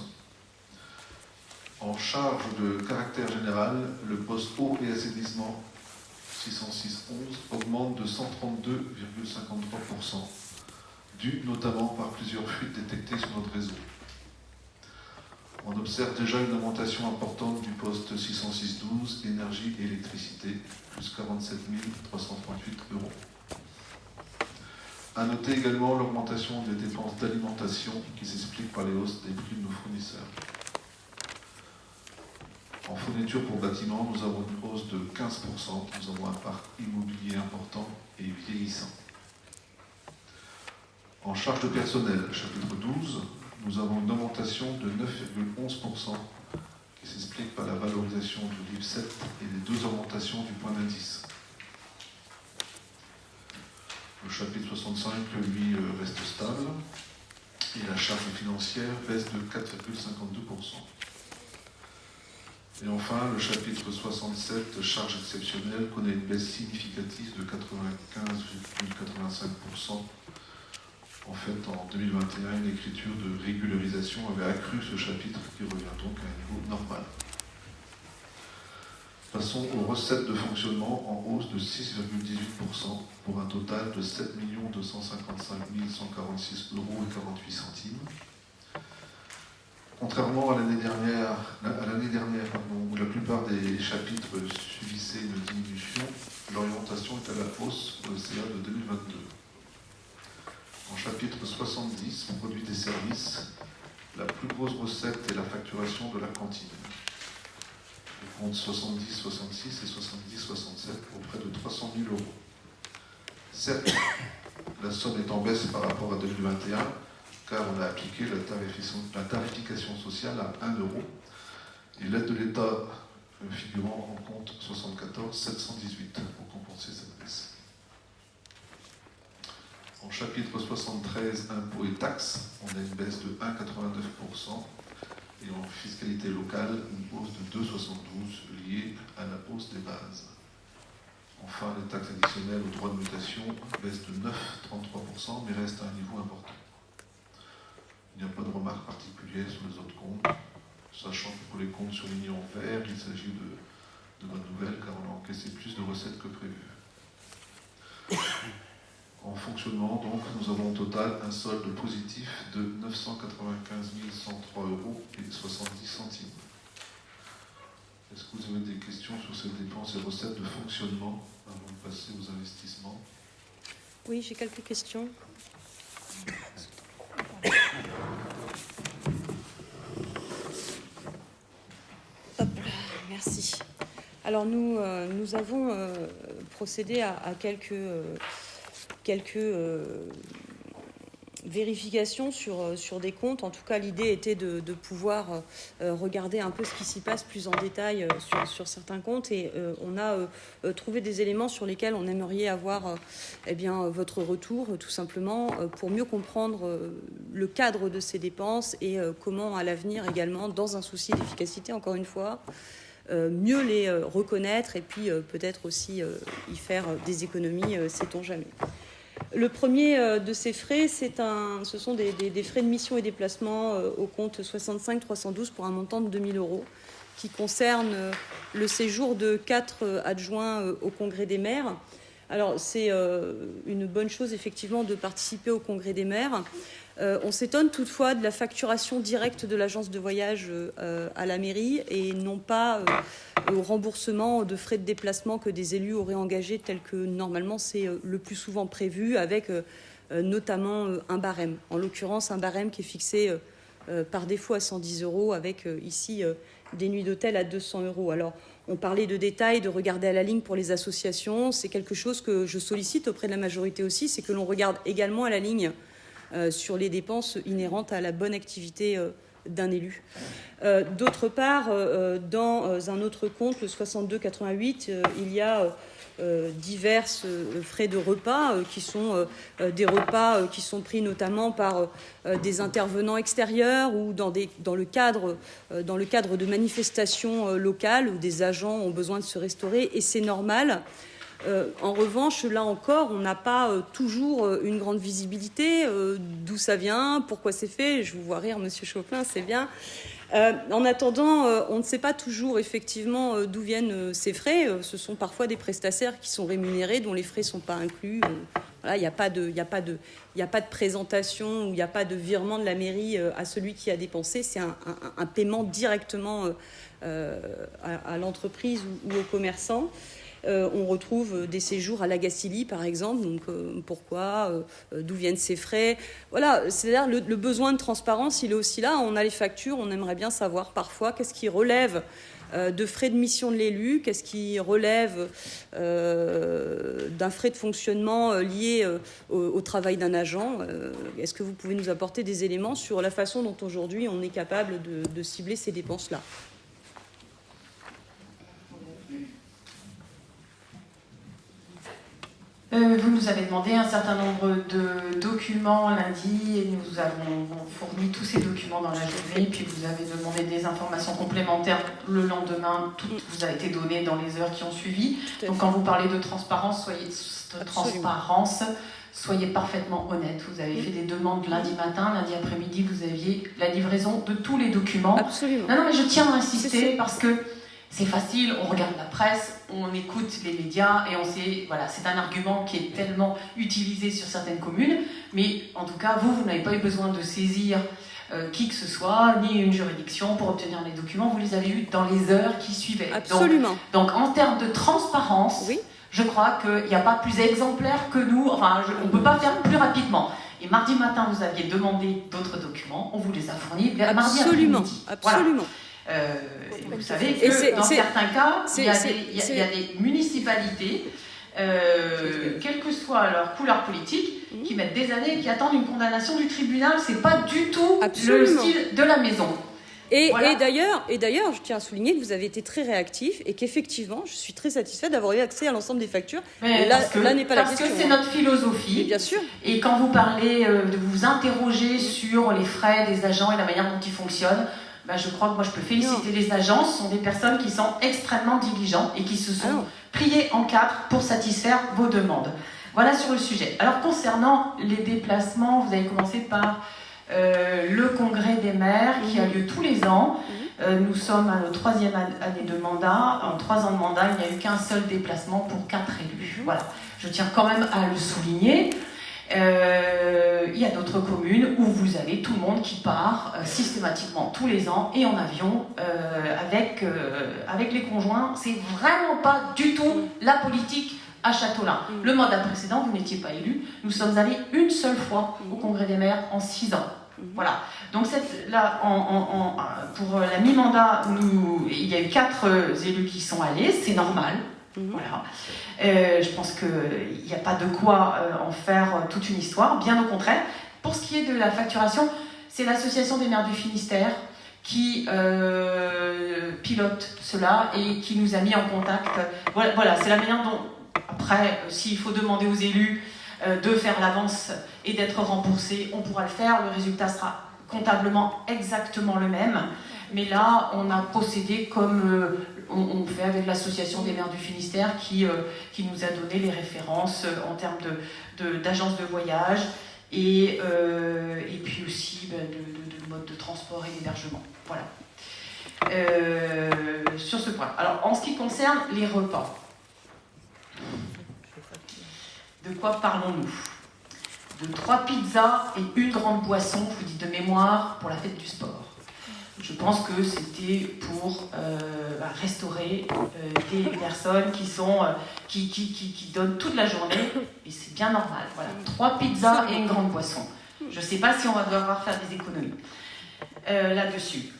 En charge de caractère général, le poste eau et assainissement 606,11 augmente de 132,53%, dû notamment par plusieurs fuites détectées sur notre réseau. On observe déjà une augmentation importante du poste 606,12 énergie et électricité, plus 47 338 €. À noter également l'augmentation des dépenses d'alimentation qui s'explique par les hausses des prix de nos fournisseurs. En fourniture pour bâtiment, nous avons une hausse de 15%. Nous avons un parc immobilier important et vieillissant. En charge de personnel, chapitre 12, nous avons une augmentation de 9,11% qui s'explique par la valorisation du livre 7 et les 2 augmentations du point d'indice. Le chapitre 65, lui, reste stable et la charge financière baisse de 4,52%. Et enfin, le chapitre 67, charges exceptionnelles, connaît une baisse significative de 95,85%. En fait, en 2021, une écriture de régularisation avait accru ce chapitre qui revient donc à un niveau normal. Passons aux recettes de fonctionnement en hausse de 6,18% pour un total de 7 255 146,48 €. Contrairement à l'année dernière, où la plupart des chapitres subissaient une diminution, l'orientation est à la hausse pour le CA de 2022. En chapitre 70, produits et services, la plus grosse recette est la facturation de la cantine. Les comptes 70-66 et 70-67 pour près de 300 000 €. Certes, la somme est en baisse par rapport à 2021, car on a appliqué la tarification sociale à 1 € et l'aide de l'État figurant en compte 74 718 pour compenser cette baisse. En chapitre 73, impôts et taxes, on a une baisse de 1,89% et en fiscalité locale, une hausse de 2,72 liée à la hausse des bases. Enfin, les taxes additionnelles aux droits de mutation baissent de 9,33% mais restent à un niveau important. Il n'y a pas de remarques particulières sur les autres comptes, sachant que pour les comptes surlignés en vert, il s'agit de bonnes nouvelles car on a encaissé plus de recettes que prévu. En fonctionnement, donc, nous avons au total un solde positif de 995 103,70 €. Est-ce que vous avez des questions sur ces dépenses et recettes de fonctionnement avant de passer aux investissements? Oui, j'ai quelques questions. Hop là, merci. Alors nous avons procédé à quelques vérifications sur des comptes. En tout cas, l'idée était de pouvoir regarder un peu ce qui s'y passe plus en détail sur certains comptes. Et on a trouvé des éléments sur lesquels on aimerait avoir votre retour, tout simplement, pour mieux comprendre le cadre de ces dépenses et comment, à l'avenir également, dans un souci d'efficacité, encore une fois, mieux les reconnaître et puis peut-être aussi y faire des économies, sait-on jamais. Le premier de ces frais, ce sont des frais de mission et déplacement au compte 65 312 pour un montant de 2 000 € qui concerne le séjour de 4 adjoints au Congrès des maires. Alors, c'est une bonne chose, effectivement, de participer au Congrès des maires. On s'étonne toutefois de la facturation directe de l'agence de voyage à la mairie et non pas au remboursement de frais de déplacement que des élus auraient engagés tel que normalement c'est le plus souvent prévu avec notamment un barème. En l'occurrence, un barème qui est fixé par défaut à 110 € avec ici des nuits d'hôtel à 200 €. Alors, on parlait de détails, de regarder à la ligne pour les associations. C'est quelque chose que je sollicite auprès de la majorité aussi, c'est que l'on regarde également à la ligne sur les dépenses inhérentes à la bonne activité d'un élu. D'autre part, dans un autre compte, le 6288, il y a divers frais de repas qui sont des repas qui sont pris notamment par des intervenants extérieurs ou dans le cadre de manifestations locales où des agents ont besoin de se restaurer, et c'est normal. En revanche, là encore, on n'a pas toujours une grande visibilité d'où ça vient, pourquoi c'est fait. Je vous vois rire, Monsieur Chopin, c'est bien. En attendant, on ne sait pas toujours effectivement d'où viennent ces frais. Ce sont parfois des prestataires qui sont rémunérés, dont les frais ne sont pas inclus. Voilà, il n'y a pas de présentation ou il n'y a pas de virement de la mairie à celui qui a dépensé. C'est un paiement directement à l'entreprise ou aux commerçants. On retrouve des séjours à la Gacilly, par exemple. Donc, pourquoi, d'où viennent ces frais? Voilà, c'est-à-dire le besoin de transparence, il est aussi là. On a les factures, on aimerait bien savoir parfois qu'est-ce qui relève de frais de mission de l'élu, qu'est-ce qui relève d'un frais de fonctionnement lié au travail d'un agent. Est-ce que vous pouvez nous apporter des éléments sur la façon dont aujourd'hui on est capable de cibler ces dépenses-là? Vous nous avez demandé un certain nombre de documents lundi et nous avons fourni tous ces documents dans la journée. Puis vous avez demandé des informations complémentaires le lendemain. Tout vous a été donné dans les heures qui ont suivi. Donc quand vous parlez de transparence, soyez parfaitement honnête. Vous avez fait des demandes lundi matin, lundi après-midi, vous aviez la livraison de tous les documents. Absolument. Non, mais je tiens à insister parce que c'est facile, on regarde la presse, on écoute les médias et on sait, voilà, c'est un argument qui est tellement utilisé sur certaines communes, mais en tout cas, vous n'avez pas eu besoin de saisir qui que ce soit, ni une juridiction pour obtenir les documents, vous les avez eus dans les heures qui suivaient. Absolument. Donc en termes de transparence, oui. Je crois qu'il n'y a pas plus exemplaire que nous, enfin, on ne peut pas faire plus rapidement. Et mardi matin, vous aviez demandé d'autres documents, on vous les a fournis mardi après-midi. Absolument. Voilà. Vous savez que dans certains cas, il y a des municipalités, quelle que soit leur couleur politique, qui mettent des années et qui attendent une condamnation du tribunal. C'est pas du tout le style de la maison. Et, voilà. et d'ailleurs, je tiens à souligner que vous avez été très réactif et qu'effectivement, je suis très satisfaite d'avoir eu accès à l'ensemble des factures. Là n'est pas la question. Parce que c'est notre philosophie. Et bien sûr. Et quand vous parlez, de vous interroger sur les frais des agents et la manière dont ils fonctionnent, je crois que moi je peux féliciter les agents. Ce sont des personnes qui sont extrêmement diligents et qui se sont pliées en quatre pour satisfaire vos demandes. Voilà sur le sujet. Alors concernant les déplacements, vous avez commencé par le congrès des maires qui a lieu tous les ans. Nous sommes à notre 3e année de mandat. En 3 ans de mandat, il n'y a eu qu'un seul déplacement pour 4 élus. Voilà. Je tiens quand même à le souligner. Il y a d'autres communes où vous avez tout le monde qui part systématiquement tous les ans et en avion avec les conjoints. C'est vraiment pas du tout la politique à Châteaulin. Le mandat précédent, vous n'étiez pas élu. Nous sommes allés une seule fois au congrès des maires en 6 ans. Voilà. Donc là, pour la mi-mandat, il y a eu 4 élus qui sont allés. C'est normal. Voilà. Je pense qu'il n'y a pas de quoi en faire toute une histoire, bien au contraire. Pour ce qui est de la facturation, c'est l'Association des maires du Finistère qui pilote cela et qui nous a mis en contact. Voilà, c'est la manière dont, après, s'il faut demander aux élus de faire l'avance et d'être remboursés, on pourra le faire. Le résultat sera comptablement exactement le même. Mais là, on a procédé comme on fait avec l'Association des maires du Finistère qui nous a donné les références en termes d'agences de voyage et puis aussi de mode de transport et d'hébergement. Voilà. Sur ce point. Alors, en ce qui concerne les repas, de quoi parlons-nous ? De 3 pizzas et une grande boisson, je vous dis de mémoire, pour la fête du sport. Je pense que c'était pour restaurer des personnes qui donnent toute la journée, et c'est bien normal. Voilà, 3 pizzas et une grande boisson. Je ne sais pas si on va devoir faire des économies là-dessus.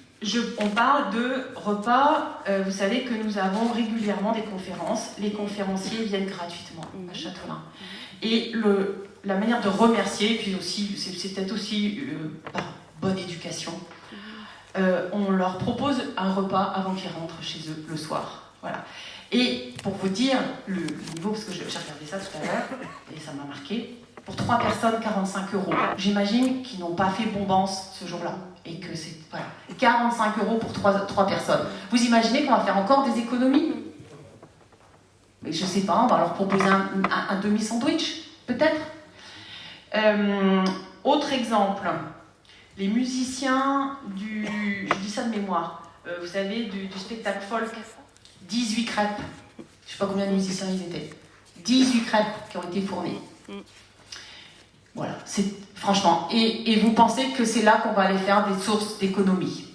On parle de repas. Vous savez que nous avons régulièrement des conférences. Les conférenciers viennent gratuitement à Châteaulin. Et la manière de remercier, puis aussi, c'est peut-être aussi par bonne éducation, on leur propose un repas avant qu'ils rentrent chez eux le soir. Voilà. Et pour vous dire le niveau, parce que j'ai regardé ça tout à l'heure, et ça m'a marqué, pour 3 personnes, 45 €. J'imagine qu'ils n'ont pas fait bombance ce jour-là. Et que c'est, voilà, 45 € pour 3 personnes. Vous imaginez qu'on va faire encore des économies ? Mais je ne sais pas, on va leur proposer un demi-sandwich, peut-être. Autre exemple. Les musiciens je dis ça de mémoire, vous savez, du spectacle folk, 18 crêpes. Je ne sais pas combien de musiciens ils étaient. 18 crêpes qui ont été fournies. Voilà, franchement. Et vous pensez que c'est là qu'on va aller faire des sources d'économie.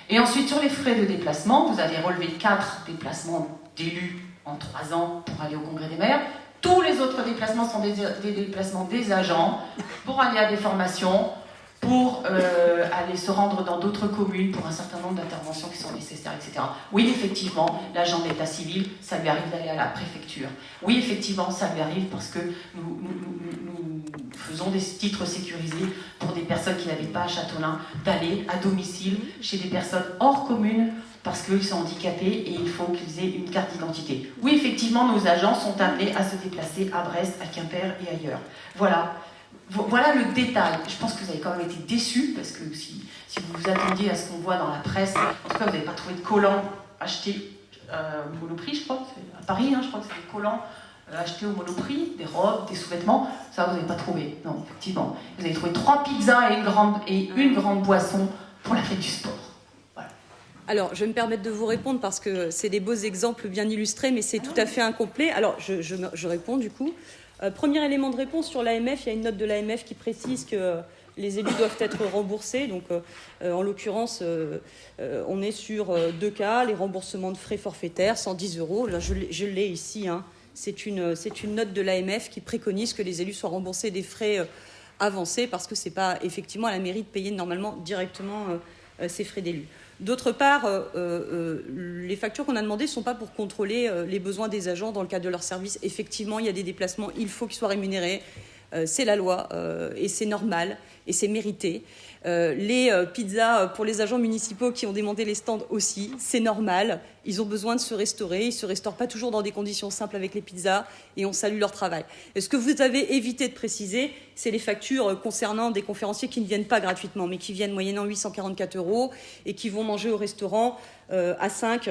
Et ensuite, sur les frais de déplacement, vous avez relevé 4 déplacements d'élus en 3 ans pour aller au congrès des maires. Tous les autres déplacements sont des déplacements des agents pour aller à des formations, pour aller se rendre dans d'autres communes pour un certain nombre d'interventions qui sont nécessaires, etc. Oui, effectivement, l'agent d'état civil, ça lui arrive d'aller à la préfecture. Oui, effectivement, ça lui arrive parce que nous faisons des titres sécurisés pour des personnes qui n'habitent pas à Châteaulin, d'aller à domicile chez des personnes hors commune parce qu'ils sont handicapés et il faut qu'ils aient une carte d'identité. Oui, effectivement, nos agents sont amenés à se déplacer à Brest, à Quimper et ailleurs. Voilà le détail. Je pense que vous avez quand même été déçus, parce que si vous vous attendiez à ce qu'on voit dans la presse, en tout cas vous n'avez pas trouvé de collants achetés au Monoprix, je crois, à Paris, je crois que c'est des collants achetés au Monoprix, des robes, des sous-vêtements, ça vous n'avez pas trouvé. Non, effectivement. Vous avez trouvé 3 pizzas et une grande boisson pour la fête du sport. Voilà. Alors, je vais me permettre de vous répondre parce que c'est des beaux exemples bien illustrés, mais c'est tout à fait incomplet. Alors, je réponds du coup. Premier élément de réponse sur l'AMF, il y a une note de l'AMF qui précise que les élus doivent être remboursés. Donc, en l'occurrence, on est sur 2 cas, les remboursements de frais forfaitaires, 110 €. Là, je l'ai ici. Hein. C'est une note de l'AMF qui préconise que les élus soient remboursés des frais avancés parce que ce n'est pas effectivement à la mairie de payer normalement directement ces frais d'élus. D'autre part, les factures qu'on a demandées ne sont pas pour contrôler les besoins des agents dans le cadre de leur service. Effectivement, il y a des déplacements, il faut qu'ils soient rémunérés. C'est la loi et c'est normal et c'est mérité. Les pizzas pour les agents municipaux qui ont demandé les stands aussi, c'est normal. Ils ont besoin de se restaurer. Ils ne se restaurent pas toujours dans des conditions simples avec les pizzas et on salue leur travail. Et ce que vous avez évité de préciser, c'est les factures concernant des conférenciers qui ne viennent pas gratuitement, mais qui viennent moyennant 844 € et qui vont manger au restaurant à 5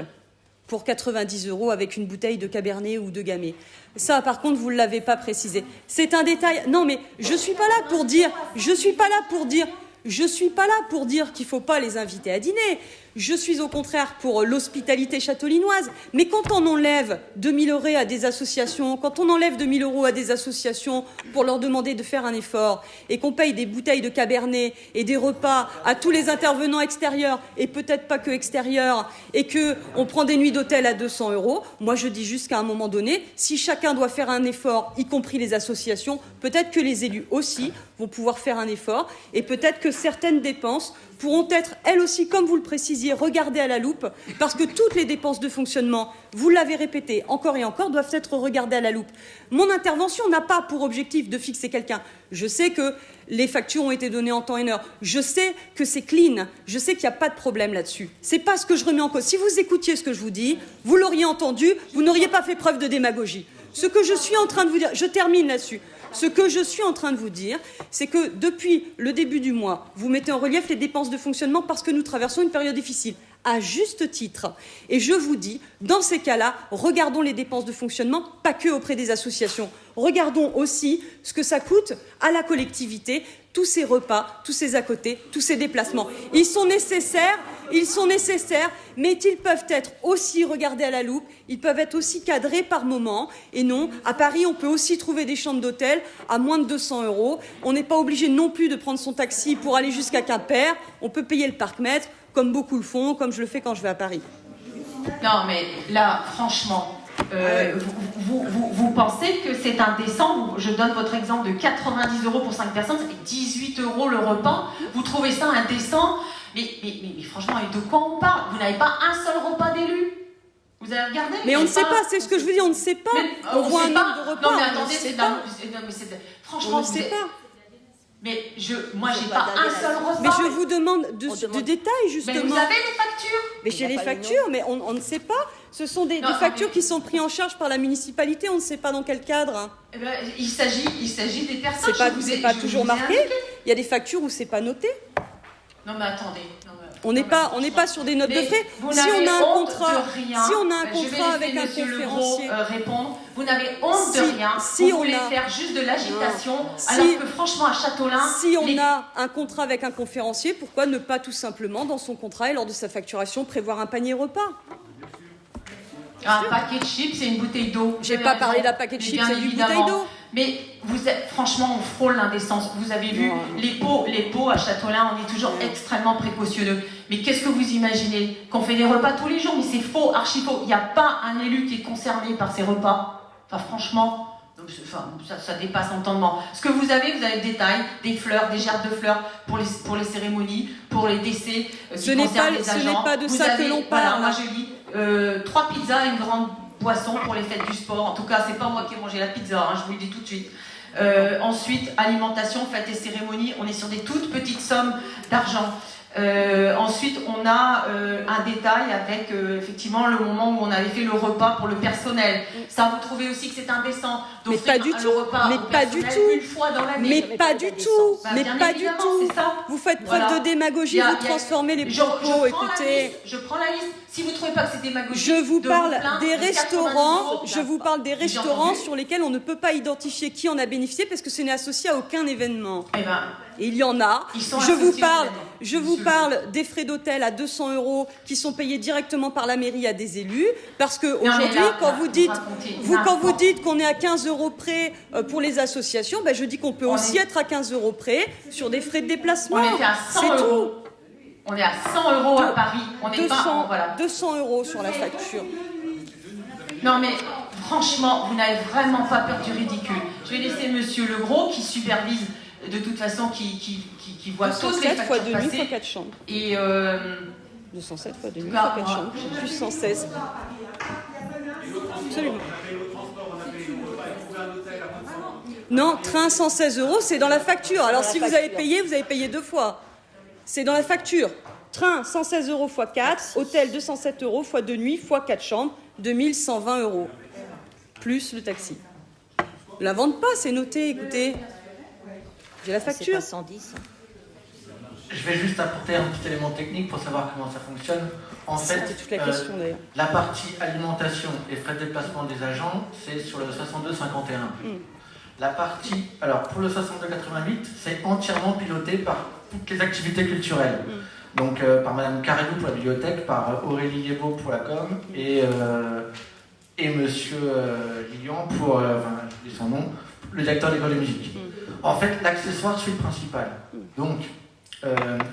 pour 90 € avec une bouteille de Cabernet ou de Gamay. Ça, par contre, vous ne l'avez pas précisé. C'est un détail. Non, mais je ne suis pas là pour dire qu'il ne faut pas les inviter à dîner. Je suis au contraire pour l'hospitalité châteaulinoise. Mais quand on enlève 2 000 € à des associations, quand on enlève 2 000 € à des associations pour leur demander de faire un effort et qu'on paye des bouteilles de Cabernet et des repas à tous les intervenants extérieurs et peut-être pas que extérieurs et qu'on prend des nuits d'hôtel à 200 €, moi je dis juste qu'à un moment donné, si chacun doit faire un effort, y compris les associations, peut-être que les élus aussi vont pouvoir faire un effort et peut-être que certaines dépenses pourront être, elles aussi, comme vous le précisiez, regardées à la loupe, parce que toutes les dépenses de fonctionnement, vous l'avez répété encore et encore, doivent être regardées à la loupe. Mon intervention n'a pas pour objectif de fixer quelqu'un. Je sais que les factures ont été données en temps et en heure. Je sais que c'est clean. Je sais qu'il n'y a pas de problème là-dessus. C'est pas ce que je remets en cause. Si vous écoutiez ce que je vous dis, vous l'auriez entendu, vous n'auriez pas fait preuve de démagogie. Ce que je suis en train de vous dire, je termine là-dessus. Ce que je suis en train de vous dire, c'est que depuis le début du mois, vous mettez en relief les dépenses de fonctionnement parce que nous traversons une période difficile, à juste titre. Et je vous dis, dans ces cas-là, regardons les dépenses de fonctionnement, pas que auprès des associations. Regardons aussi ce que ça coûte à la collectivité, tous ces repas, tous ces à côté, tous ces déplacements. Ils sont nécessaires, mais ils peuvent être aussi regardés à la loupe, ils peuvent être aussi cadrés par moment. Et non, à Paris, on peut aussi trouver des chambres d'hôtel à moins de 200 €. On n'est pas obligé non plus de prendre son taxi pour aller jusqu'à Quimper. On peut payer le parc-mètre, comme beaucoup le font, comme je le fais quand je vais à Paris. Non, mais là, franchement, vous pensez que c'est indécent? Je donne votre exemple de 90 € pour 5 personnes, ça fait 18 € le repas. Vous trouvez ça indécent? Mais franchement, de quoi on parle? Vous n'avez pas un seul repas d'élu? Vous avez regardé? Mais on ne sait pas, c'est ce que je vous dis, on ne sait pas. On voit un nombre de repas. Non, mais attendez, franchement, on ne sait pas. Mais moi, j'ai pas un seul repas. Mais je vous demande de détails, justement. Mais vous avez les factures? Mais j'ai les factures, mais on ne sait pas. Ce sont des factures qui sont prises en charge par la municipalité, on ne sait pas dans quel cadre. Eh ben, il s'agit des personnes. C'est pas toujours marqué. Il y a des factures où c'est pas noté. Non, mais attendez. On n'est pas sur des notes de frais. Si on a un contrat avec un conférencier, répondre. Vous n'avez honte de rien. Vous voulez faire juste de l'agitation, alors que franchement à Châteaulin, si on a un contrat avec un conférencier, pourquoi ne pas tout simplement dans son contrat et lors de sa facturation prévoir un panier repas? Un paquet de chips, c'est une bouteille d'eau. J'ai pas parlé d'un paquet de chips, c'est une bouteille d'eau. Mais franchement, on frôle l'indécence. Vous avez vu les pots à Châteaulin, on est toujours extrêmement précautionneux. Mais qu'est-ce que vous imaginez? Qu'on fait des repas tous les jours? Mais c'est faux, archi faux. Il n'y a pas un élu qui est concerné par ces repas. Enfin, franchement, ça dépasse l'entendement. Ce que vous avez des détails, des fleurs, des gerbes de fleurs pour les cérémonies, pour les décès qui concernent les agents. Ce n'est pas de ça que l'on parle. Moi, je lis 3 pizzas et une grande boisson pour les fêtes du sport. En tout cas, c'est pas moi qui ai mangé la pizza, je vous le dis tout de suite. Ensuite, alimentation, fêtes et cérémonies, on est sur des toutes petites sommes d'argent. Ensuite, on a un détail avec effectivement le moment où on avait fait le repas pour le personnel. Ça, vous trouvez aussi que c'est indécent d'offrir le repas au personnel une fois dans l'année. Mais pas du tout. Mais pas du tout. Vous faites preuve de démagogie, vous transformez les propos. Écoutez, je prends la liste. Si vous ne trouvez pas que c'est démagogique, je vous parle des restaurants. Je vous parle des restaurants sur lesquels on ne peut pas identifier qui en a bénéficié parce que ce n'est associé à aucun événement. Eh ben, Et il y en a. Ils sont Je vous associés parle des frais d'hôtel à 200 € qui sont payés directement par la mairie à des élus. Parce que aujourd'hui, quand vous dites qu'on est à 15 € près pour les associations, ben je dis qu'on peut aussi être à 15 € près sur des frais de déplacement. On était à 100 C'est €. tout. On est à 100 € à Paris. On n'est pas. Voilà. 200 € sur la facture. Non mais franchement, vous n'avez vraiment pas peur du ridicule. Je vais laisser Monsieur Legros qui supervise de toute façon, qui voit toutes les 207 fois factures 2 nuits passer. fois 4 chambres. Et 207 fois 2 nuits fois 4 chambres. Plus 116. Absolument. Non, train 116 €, c'est dans la facture. Alors si vous avez payé 2 fois. C'est dans la facture. Train 116 € fois 4, hôtel 207 € fois 2 nuits fois 4 chambres, 2120 €. Plus le taxi. Ne la vendent pas, c'est noté, écoutez. J'ai la facture. C'est pas 110. Je vais juste apporter un petit élément technique pour savoir comment ça fonctionne. En fait, toute la question, d'ailleurs. la partie alimentation et frais de déplacement des agents, c'est sur le 62-51. La partie, alors pour le 62-88, c'est entièrement piloté par toutes les activités culturelles. Donc par Madame Carrelou pour la bibliothèque, par Aurélie Liébeau pour la com et Monsieur Lilian pour, enfin j'ai son nom, le directeur de l'école de musique. En fait, l'accessoire suit le principal. Donc,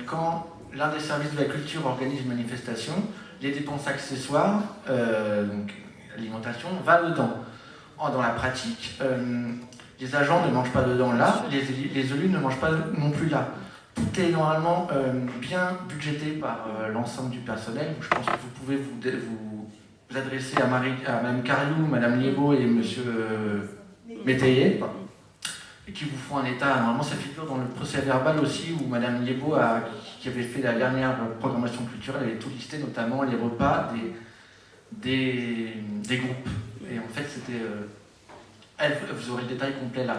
quand l'un des services de la culture organise une manifestation, les dépenses accessoires, donc l'alimentation, va dedans. Dans la pratique, les agents ne mangent pas dedans là, les élus ne mangent pas non plus là. Tout est normalement bien budgété par l'ensemble du personnel. Je pense que vous pouvez vous adresser à Mme Carlou, Mme Liébeau et M. Métayer, qui vous font un état. Normalement, ça figure dans le procès verbal aussi, où Mme Liébeau, qui avait fait la dernière programmation culturelle, avait tout listé, notamment les repas des groupes. Et en fait, c'était... vous aurez le détail complet là.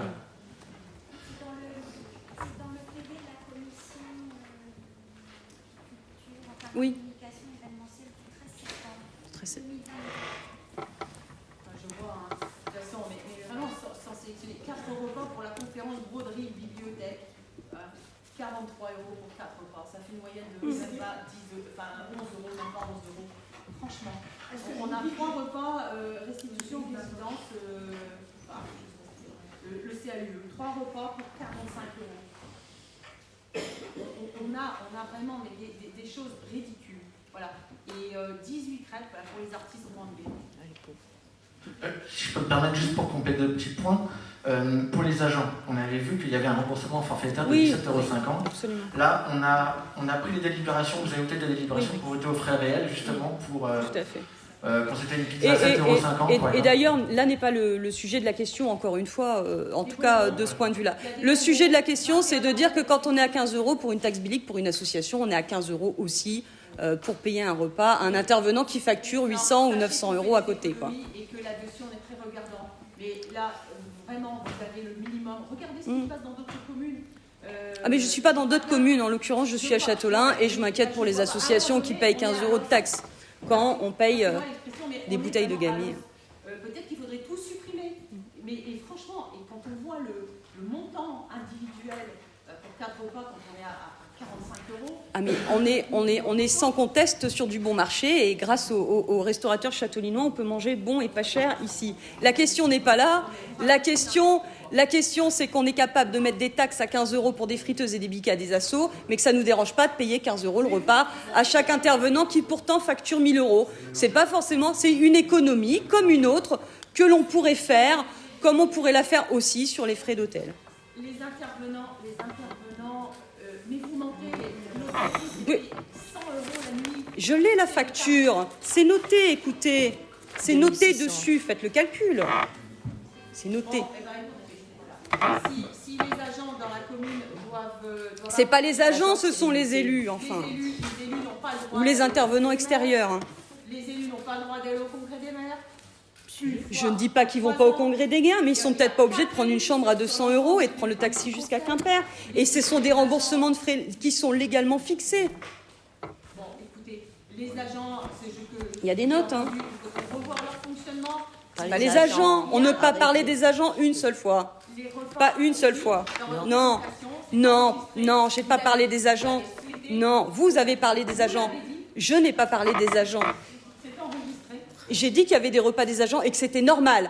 Oui. Communication événementielle du 13 septembre 2020. Je vois, de toute façon, mais vraiment sans sélectionner 4 repas pour la conférence broderie bibliothèque. 43 € pour 4 repas. Ça fait une moyenne de même pas 11 €, même pas 11 €. Franchement. On a 3 repas, restitution, résidence, le CAUE. 3 repas pour 45 €. On a vraiment des choses ridicules. Voilà. Et 18 crêpes pour les artistes rwandais. Si je peux me permettre juste pour compléter 2 petits points, pour les agents, on avait vu qu'il y avait un remboursement forfaitaire de 17,50 €. Là, on a pris les délibérations, vous avez voté des délibérations pour voter aux frais réels, justement, pour... Tout à fait. Quand c'était une pizza à 7,50 €. Et d'ailleurs, là n'est pas le sujet de la question, encore une fois, en tout cas de ce point de vue-là. Le sujet de la question, c'est de dire que quand on est à 15 € pour une taxe bilique, pour une association, on est à 15 € aussi pour payer un repas à un intervenant qui facture 800 ou 900 € à côté. Quoi. Et que là-dessus, on est très regardant. Mais là, vraiment, vous avez le minimum. Regardez ce qui se passe dans d'autres communes. Ah mais je ne suis pas dans d'autres communes, en l'occurrence, je suis à Châteaulin et je m'inquiète pour les associations qui payent 15 € de taxes. Quand on paye des bouteilles de gamay. Peut-être qu'il faudrait tout supprimer. Mais franchement, et quand on voit le montant individuel pour 4 repas, quand on est à 45 €. Ah mais on est sans conteste sur du bon marché et grâce aux restaurateurs châteaulinois, on peut manger bon et pas cher ici. La question n'est pas là. La question, c'est qu'on est capable de mettre des taxes à 15 € pour des friteuses et des biquets à des assos, mais que ça ne nous dérange pas de payer 15 € le repas à chaque intervenant qui pourtant facture 1 000 €. C'est pas forcément, c'est une économie comme une autre que l'on pourrait faire, comme on pourrait la faire aussi sur les frais d'hôtel. Les intervenants, mais vous mentez, Oui. 100 € la nuit. Je l'ai la facture, c'est noté, écoutez, c'est noté dessus, faites le calcul. C'est noté. Si les agents dans la commune doivent... C'est pas les agents, ce sont les élus, enfin. Les élus n'ont pas le droit... Ou les intervenants extérieurs. Hein. Les élus n'ont pas le droit d'aller au congrès des maires. Je ne dis pas qu'ils vont pas au congrès des gains, mais ils sont peut-être pas obligés de prendre une chambre à 200 € et de prendre le taxi jusqu'à Quimper. Et ce sont des remboursements de frais qui sont légalement fixés. Bon, écoutez, les agents, c'est juste que... Il y a des notes, hein. Il faut revoir leur fonctionnement. Pas les agents. On ne peut pas parler des agents une seule fois. Pas une seule fois. Non. Non, non, je n'ai pas parlé des agents. Non, vous avez parlé des agents. Je n'ai pas parlé des agents. J'ai dit qu'il y avait des repas des agents et que c'était normal.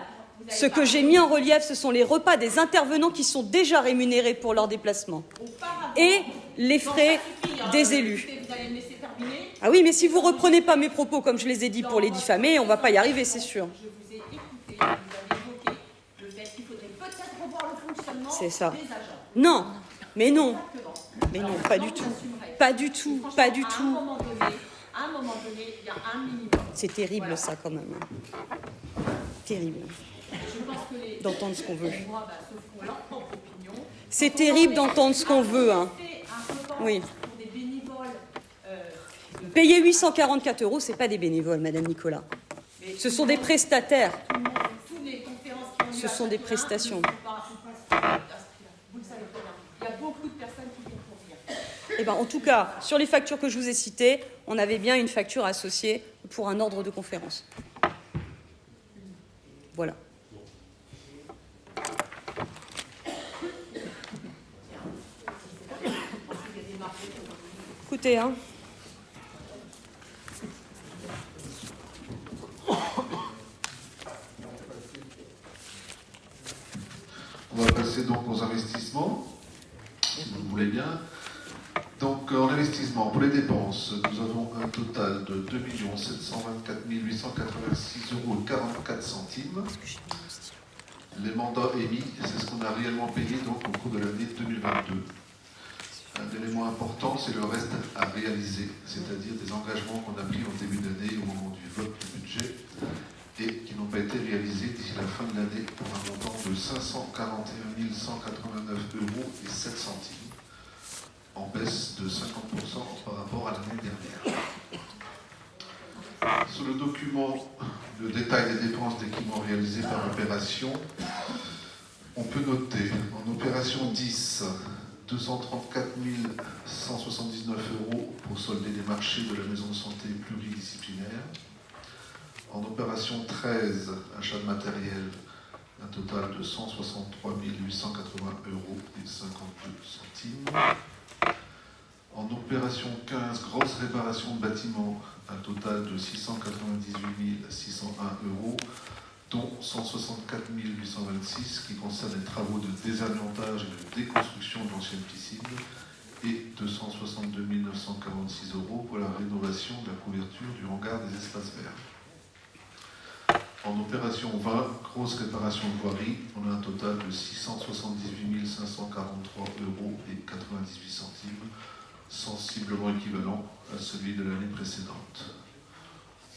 Ce que j'ai mis en relief, ce sont les repas des intervenants qui sont déjà rémunérés pour leur déplacement. Et les frais des élus. Ah oui, mais si vous ne reprenez pas mes propos comme je les ai dit pour les diffamer, on ne va pas y arriver, c'est sûr. Je vous ai écouté, vous avez évoqué le fait qu'il faudrait peut-être revoir le fonctionnement C'est ça. des agents. Non, mais non. Mais non, pas du tout. Pas du tout, pas du tout. À un moment donné, il y a un minimum. C'est terrible, voilà. Ça, quand même. Terrible. D'entendre ce qu'on veut. C'est terrible d'entendre ce qu'on veut. Hein. Oui. Payer 844 €, ce n'est pas des bénévoles, Madame Nicolas. Ce sont des prestataires. Ce sont des prestations. Vous le savez très bien. Il y a beaucoup de personnes qui font pour rien. Eh ben, en tout cas, sur les factures que je vous ai citées, on avait bien une facture associée pour un ordre de conférence. Voilà. Écoutez, hein. On va passer donc aux investissements, si vous le voulez bien. Donc en investissement, pour les dépenses, nous avons un total de 2 724 886,44 €. Les mandats émis, c'est ce qu'on a réellement payé donc, au cours de l'année 2022. Un élément important, c'est le reste à réaliser, c'est-à-dire des engagements qu'on a pris en début d'année au moment du vote du budget et qui n'ont pas été réalisés d'ici la fin de l'année pour un montant de 541 189,07 €, en baisse de 50% par rapport à l'année dernière. Sur le document, le détail des dépenses d'équipement réalisées par opération, on peut noter en opération 10, 234 179 € pour solder les marchés de la maison de santé pluridisciplinaire. En opération 13, achat de matériel, un total de 163 880,52 €. En opération 15, grosse réparation de bâtiments, un total de 698 601 €, dont 164 826 qui concernent les travaux de désamiantage et de déconstruction de l'ancienne piscine, et 262 946 € pour la rénovation de la couverture du hangar des espaces verts. En opération 20, grosse réparation de voirie, on a un total de 678 543,98 €, sensiblement équivalent à celui de l'année précédente.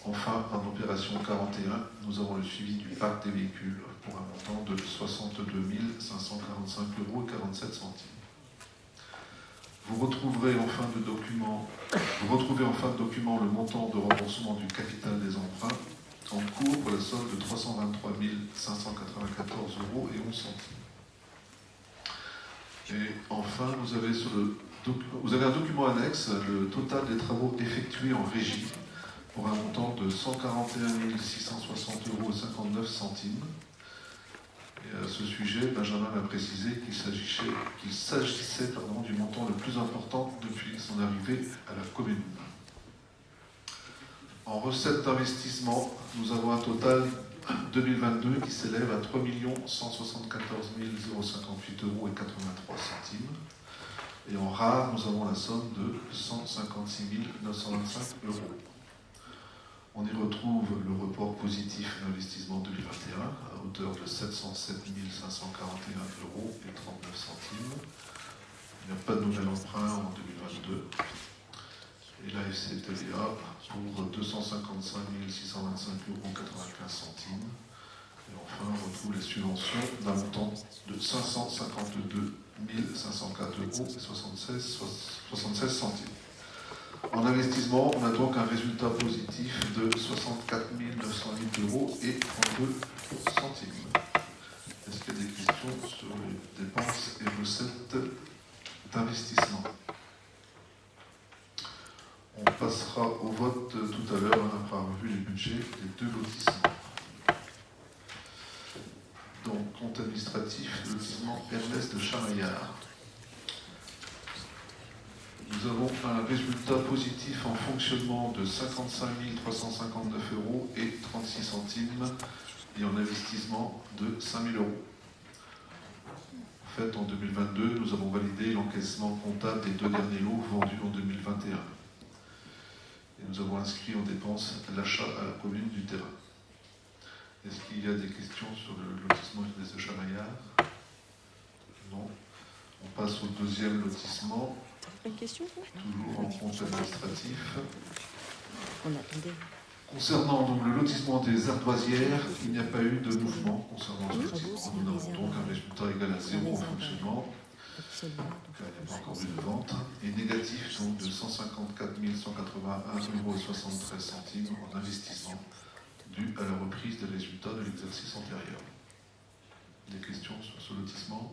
Enfin, en opération 41, nous avons le suivi du parc des véhicules pour un montant de 62 545,47 €. Vous retrouvez en fin de document le montant de remboursement du capital des emprunts en cours pour la somme de 323 594,11 €. Et enfin, vous avez un document annexe, le total des travaux effectués en régie, pour un montant de 141 660,59 €. Et à ce sujet, Benjamin m'a précisé qu'il s'agissait du montant le plus important depuis son arrivée à la commune. En recettes d'investissement, nous avons un total 2022 qui s'élève à 3 174 058,83 €. Et en rare, nous avons la somme de 156 925 €. On y retrouve le report positif d'investissement 2021 à hauteur de 707 541,39 €. Il n'y a pas de nouvel emprunt en 2022. Et la FCTVA pour 255 625,95 €. Et enfin, on retrouve les subventions d'un montant de 552 504,76 €. En investissement, on a donc un résultat positif de 64 908,32 €. Est-ce qu'il y a des questions sur les dépenses et recettes d'investissement? On passera au vote tout à l'heure, après avoir vu les budgets des deux lotissements. Donc, compte administratif, lotissement Ernest de Chamaillard. Nous avons un résultat positif en fonctionnement de 55 359 € et 36 centimes et en investissement de 5 000 €. En fait, en 2022, nous avons validé l'encaissement comptable des 2 derniers lots vendus en 2021. Et nous avons inscrit en dépense l'achat à la commune du terrain. Est-ce qu'il y a des questions sur le lotissement Ernest de Chamaillard? Non. On passe au deuxième lotissement. Une question? Toujours en compte administratif. On attendait. Concernant donc le lotissement des ardoisières, il n'y a pas eu de mouvement concernant ce lotissement. Nous avons donc un résultat égal à 0 en fonctionnement, car il n'y a pas encore eu de vente, et négatif donc de 154 181,73 € en investissement, dû à la reprise des résultats de l'exercice antérieur. Des questions sur ce lotissement?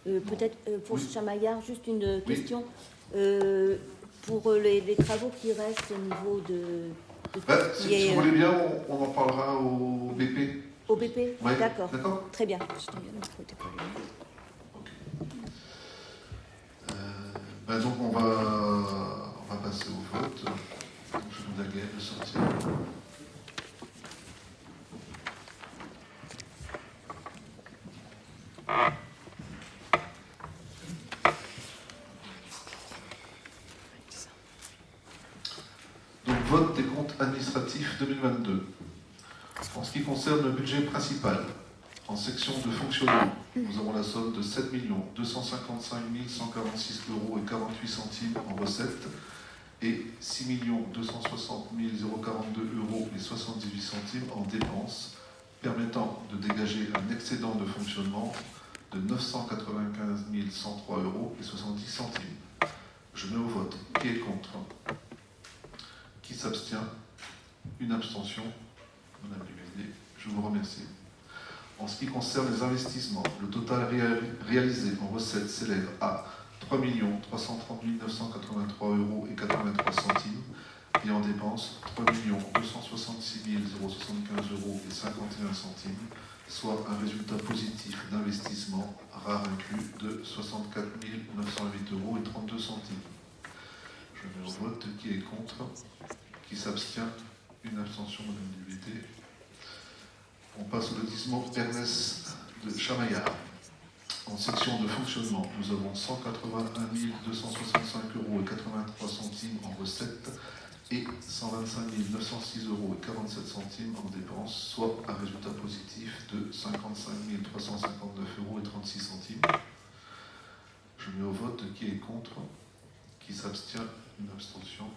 Peut-être pour Chamaillard, juste une question. Pour les travaux qui restent au niveau de si vous voulez bien, on en parlera au BP. Au BP? Ouais, d'accord. Très bien. Donc on va passer au vote. Je vous daguais de sortir. Donc vote des comptes administratifs 2022. En ce qui concerne le budget principal, en section de fonctionnement, nous avons la somme de 7 255 146 € et 48 centimes en recettes et 6 260 042 € et 78 centimes en dépenses, permettant de dégager un excédent de fonctionnement de 995 103 € et 70 centimes. Je mets au vote. Qui est contre? Qui s'abstient? Une abstention. Madame Dumézé, je vous remercie. En ce qui concerne les investissements, le total réalisé en recettes s'élève à 3 330 983 € et 83 centimes et en dépenses 3 266 075 € et 51 centimes, soit un résultat positif d'investissement, rare inclus, de 64 908 € et 32 centimes. Je mets au vote. Qui est contre? Qui s'abstient? Une abstention, Madame Dumézé. On passe au lotissement Ernest de Chamaillard. En section de fonctionnement, nous avons 181 265 € et 83 centimes en recettes et 125 906 € et 47 centimes en dépenses, soit un résultat positif de 55 359 € et 36 centimes. Je mets au vote. Qui est contre? Qui s'abstient? Une abstention.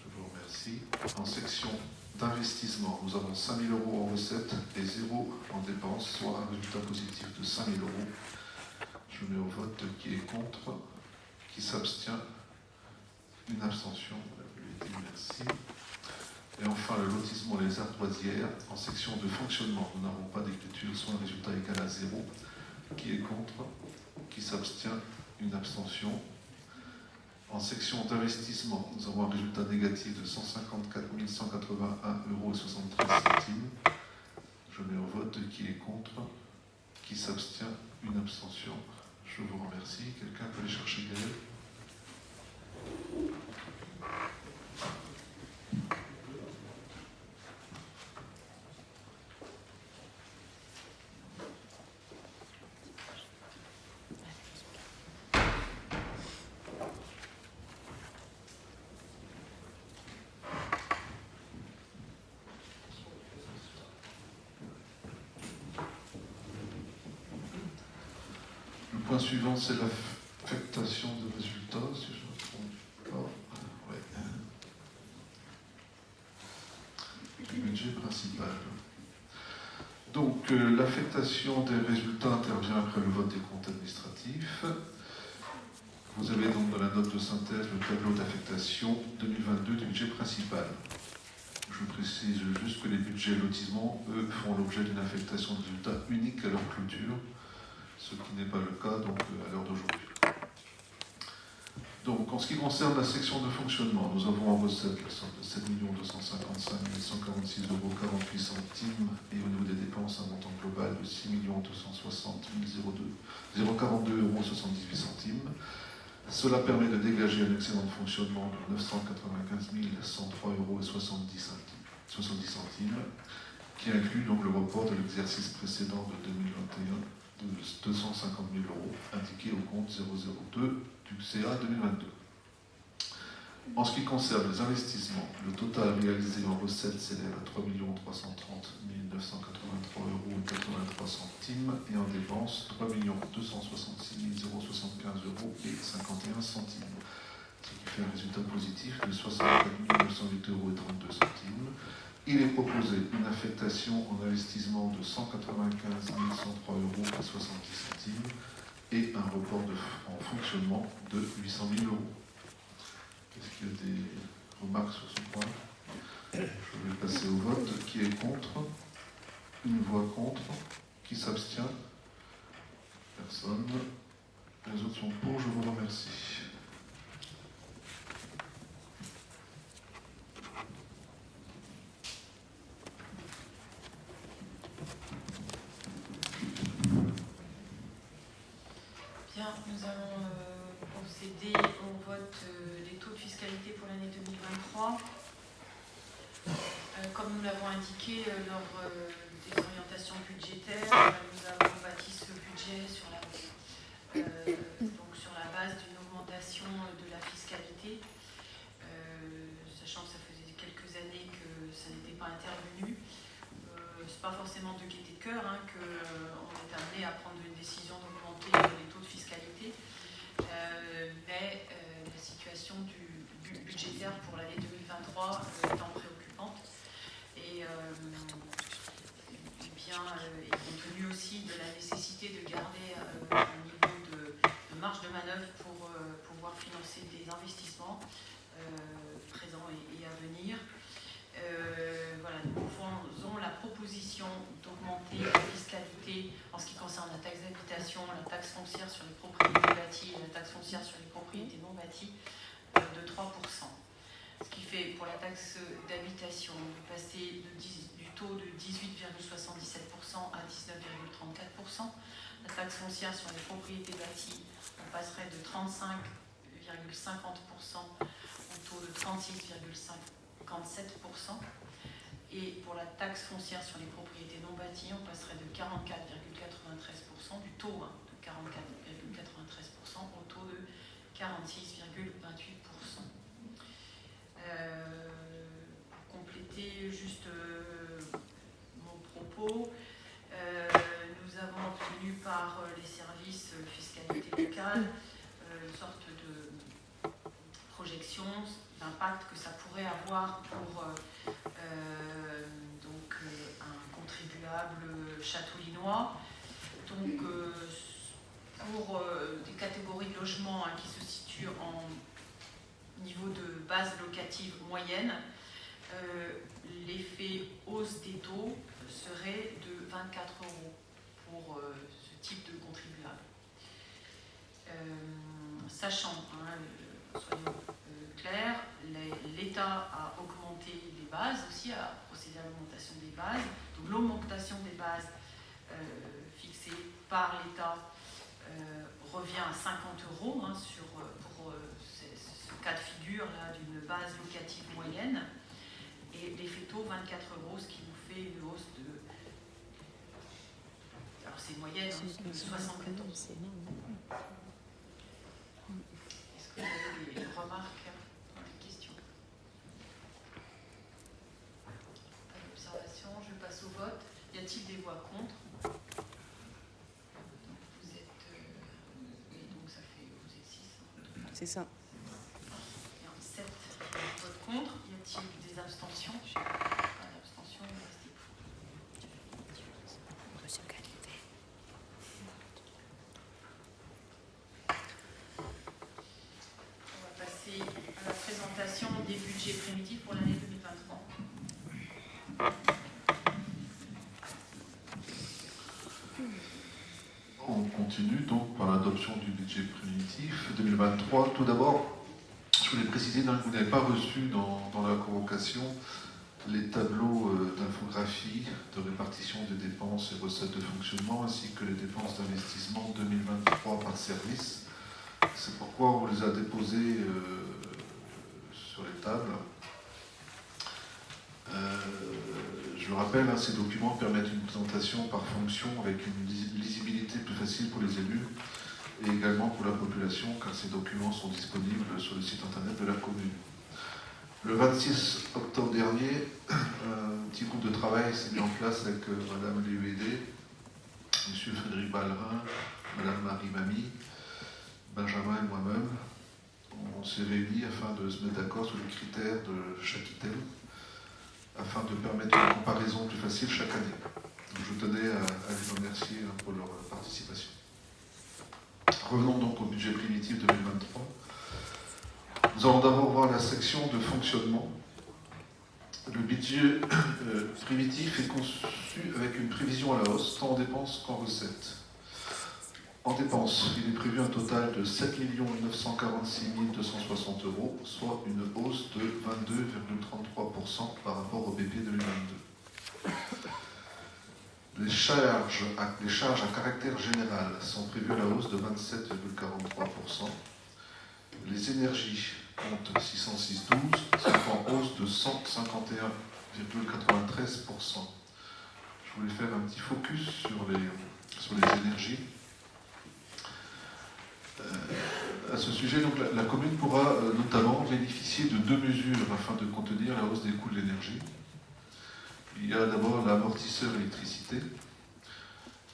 Je vous remercie. En section d'investissement, nous avons 5 000 € en recettes et 0 en dépenses, soit un résultat positif de 5 000 €. Je mets au vote. Qui est contre? Qui s'abstient? Une abstention. Merci. Et enfin, le lotissement des ardoisières. En section de fonctionnement, nous n'avons pas d'écriture, soit un résultat égal à 0. Qui est contre? Qui s'abstient? Une abstention. En section d'investissement, nous avons un résultat négatif de 154 181 € et 73 centimes. Je mets au vote. Qui est contre? Qui s'abstient? Une abstention. Je vous remercie. Quelqu'un peut aller chercher Gaël? Le point suivant, c'est l'affectation de résultats, si je ne me trompe pas. Ouais. Du budget principal. Donc, l'affectation des résultats intervient après le vote des comptes administratifs. Vous avez donc dans la note de synthèse le tableau d'affectation 2022 du budget principal. Je précise juste que les budgets lotissement, eux, font l'objet d'une affectation de résultats unique à leur clôture, ce qui n'est pas le cas donc, à l'heure d'aujourd'hui. Donc, en ce qui concerne la section de fonctionnement, nous avons en recette la somme de 7 255 146 € 48 centimes et au niveau des dépenses, un montant global de 6 260 042 € 78 centimes. Cela permet de dégager un excédent de fonctionnement de 995 103,70 €, qui inclut donc le report de l'exercice précédent de 2021 de 250 000 € indiqué au compte 002 du CA 2022. En ce qui concerne les investissements, le total réalisé en recettes s'élève à 3 330 983,83 € et en dépenses 3 266 075,51 €, ce qui fait un résultat positif de 64 908,32 €. Il est proposé une affectation en investissement de 195 103,70 € et un report en fonctionnement de 800 000 €. Est-ce qu'il y a des remarques sur ce point? Je vais passer au vote. Qui est contre? Une voix contre. Qui s'abstient? Personne. Les autres sont pour. Je vous remercie. Bien, nous allons procéder au vote des taux de fiscalité pour l'année 2023. Comme nous l'avons indiqué lors des orientations budgétaires, nous avons bâti ce budget sur la base d'une augmentation de la fiscalité, sachant que ça faisait quelques années que ça n'était pas intervenu. C'est pas forcément de gaieté de cœur qu'on est amené à prendre une décision d'augmenter les taux de fiscalité, mais la situation budgétaire pour l'année 2023 étant préoccupante et compte tenu aussi de la nécessité de garder un niveau de marge de manœuvre pour pouvoir financer des investissements présents et à venir. Nous faisons la proposition d'augmenter la fiscalité en ce qui concerne la taxe d'habitation, la taxe foncière sur les propriétés bâties et la taxe foncière sur les propriétés non bâties de 3%. Ce qui fait pour la taxe d'habitation de passer du taux de 18,77% à 19,34%. La taxe foncière sur les propriétés bâties, on passerait de 35,50% au taux de 36,57%. Et pour la taxe foncière sur les propriétés non bâties, on passerait de 44,93% du taux de 44,93% au taux de 46,28%. Pour compléter juste mon propos, nous avons obtenu par les services fiscalité locale une sorte de projection d'impact que ça pourrait avoir pour un contribuable châteaulinois. Donc pour des catégories de logements qui se situent en niveau de base locative moyenne, l'effet hausse des taux serait de 24 € pour ce type de contribuable. Sachant, soyons clairs, l'État a augmenté les bases aussi, a procédé à l'augmentation des bases. Donc l'augmentation des bases fixée par l'État revient à 50 € pour ce cas de figure là d'une base locative moyenne, et l'effet taux 24 €, ce qui nous fait une hausse de, alors c'est moyenne, de 74. Est-ce que vous avez des remarques, des questions? Pas d'observation, je passe au vote. Y a-t-il des voix contre? Vous êtes oui, donc ça fait, vous êtes 6. C'est ça. 7 votes contre. Y a-t-il des abstentions? Pas d'abstention, il reste pour. On va passer à la présentation des budgets primitifs pour l'année 2023. On continue donc par l'adoption du budget primitif 2023. Tout d'abord, je voulais préciser que vous n'avez pas reçu dans la convocation les tableaux d'infographie de répartition des dépenses et recettes de fonctionnement, ainsi que les dépenses d'investissement 2023 par service. C'est pourquoi on les a déposés sur les tables. Je le rappelle, ces documents permettent une présentation par fonction avec une lisibilité plus facile pour les élus et également pour la population, car ces documents sont disponibles sur le site internet de la commune. Le 26 octobre dernier, un petit groupe de travail s'est mis en place avec Madame Léuédé, M. Frédéric Ballerin, Madame Marie Mamie, Benjamin et moi-même. On s'est réunis afin de se mettre d'accord sur les critères de chaque item, afin de permettre une comparaison plus facile chaque année. Donc je tenais à les remercier pour leur participation. Revenons donc au budget primitif 2023. Nous allons d'abord voir la section de fonctionnement. Le budget primitif est conçu avec une prévision à la hausse, tant en dépenses qu'en recettes. En dépenses, il est prévu un total de 7 946 260 €, soit une hausse de 22,33% par rapport au BP 2022. Les charges à caractère général sont prévues à la hausse de 27,43%. Les énergies comptent 606,12, sont en hausse de 151,93%. Je voulais faire un petit focus sur les énergies. À ce sujet, donc, la commune pourra notamment bénéficier de 2 mesures afin de contenir la hausse des coûts de l'énergie. Il y a d'abord l'amortisseur électricité.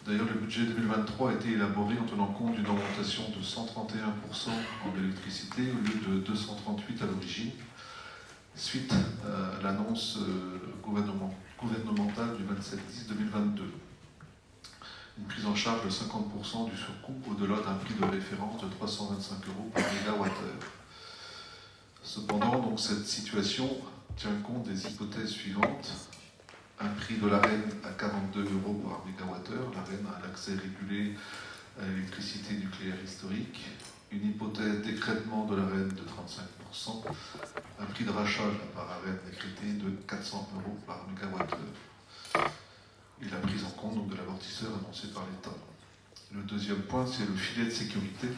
D'ailleurs, le budget 2023 a été élaboré en tenant compte d'une augmentation de 131% en électricité au lieu de 238 à l'origine, suite à l'annonce gouvernementale du 27/10/2022. Une prise en charge de 50% du surcoût au-delà d'un prix de référence de 325 € par mégawattheure. Cependant, donc, cette situation tient compte des hypothèses suivantes. Un prix de l'AREN à 42 € par mégawattheure, l'AREN a un accès régulé à l'électricité nucléaire historique, une hypothèse d'écrêtement de l'AREN de 35%, un prix de rachat par AREN décrété de 400 € par mégawattheure. Et la prise en compte donc, de l'amortisseur annoncé par l'État. Le deuxième point, c'est le filet de sécurité.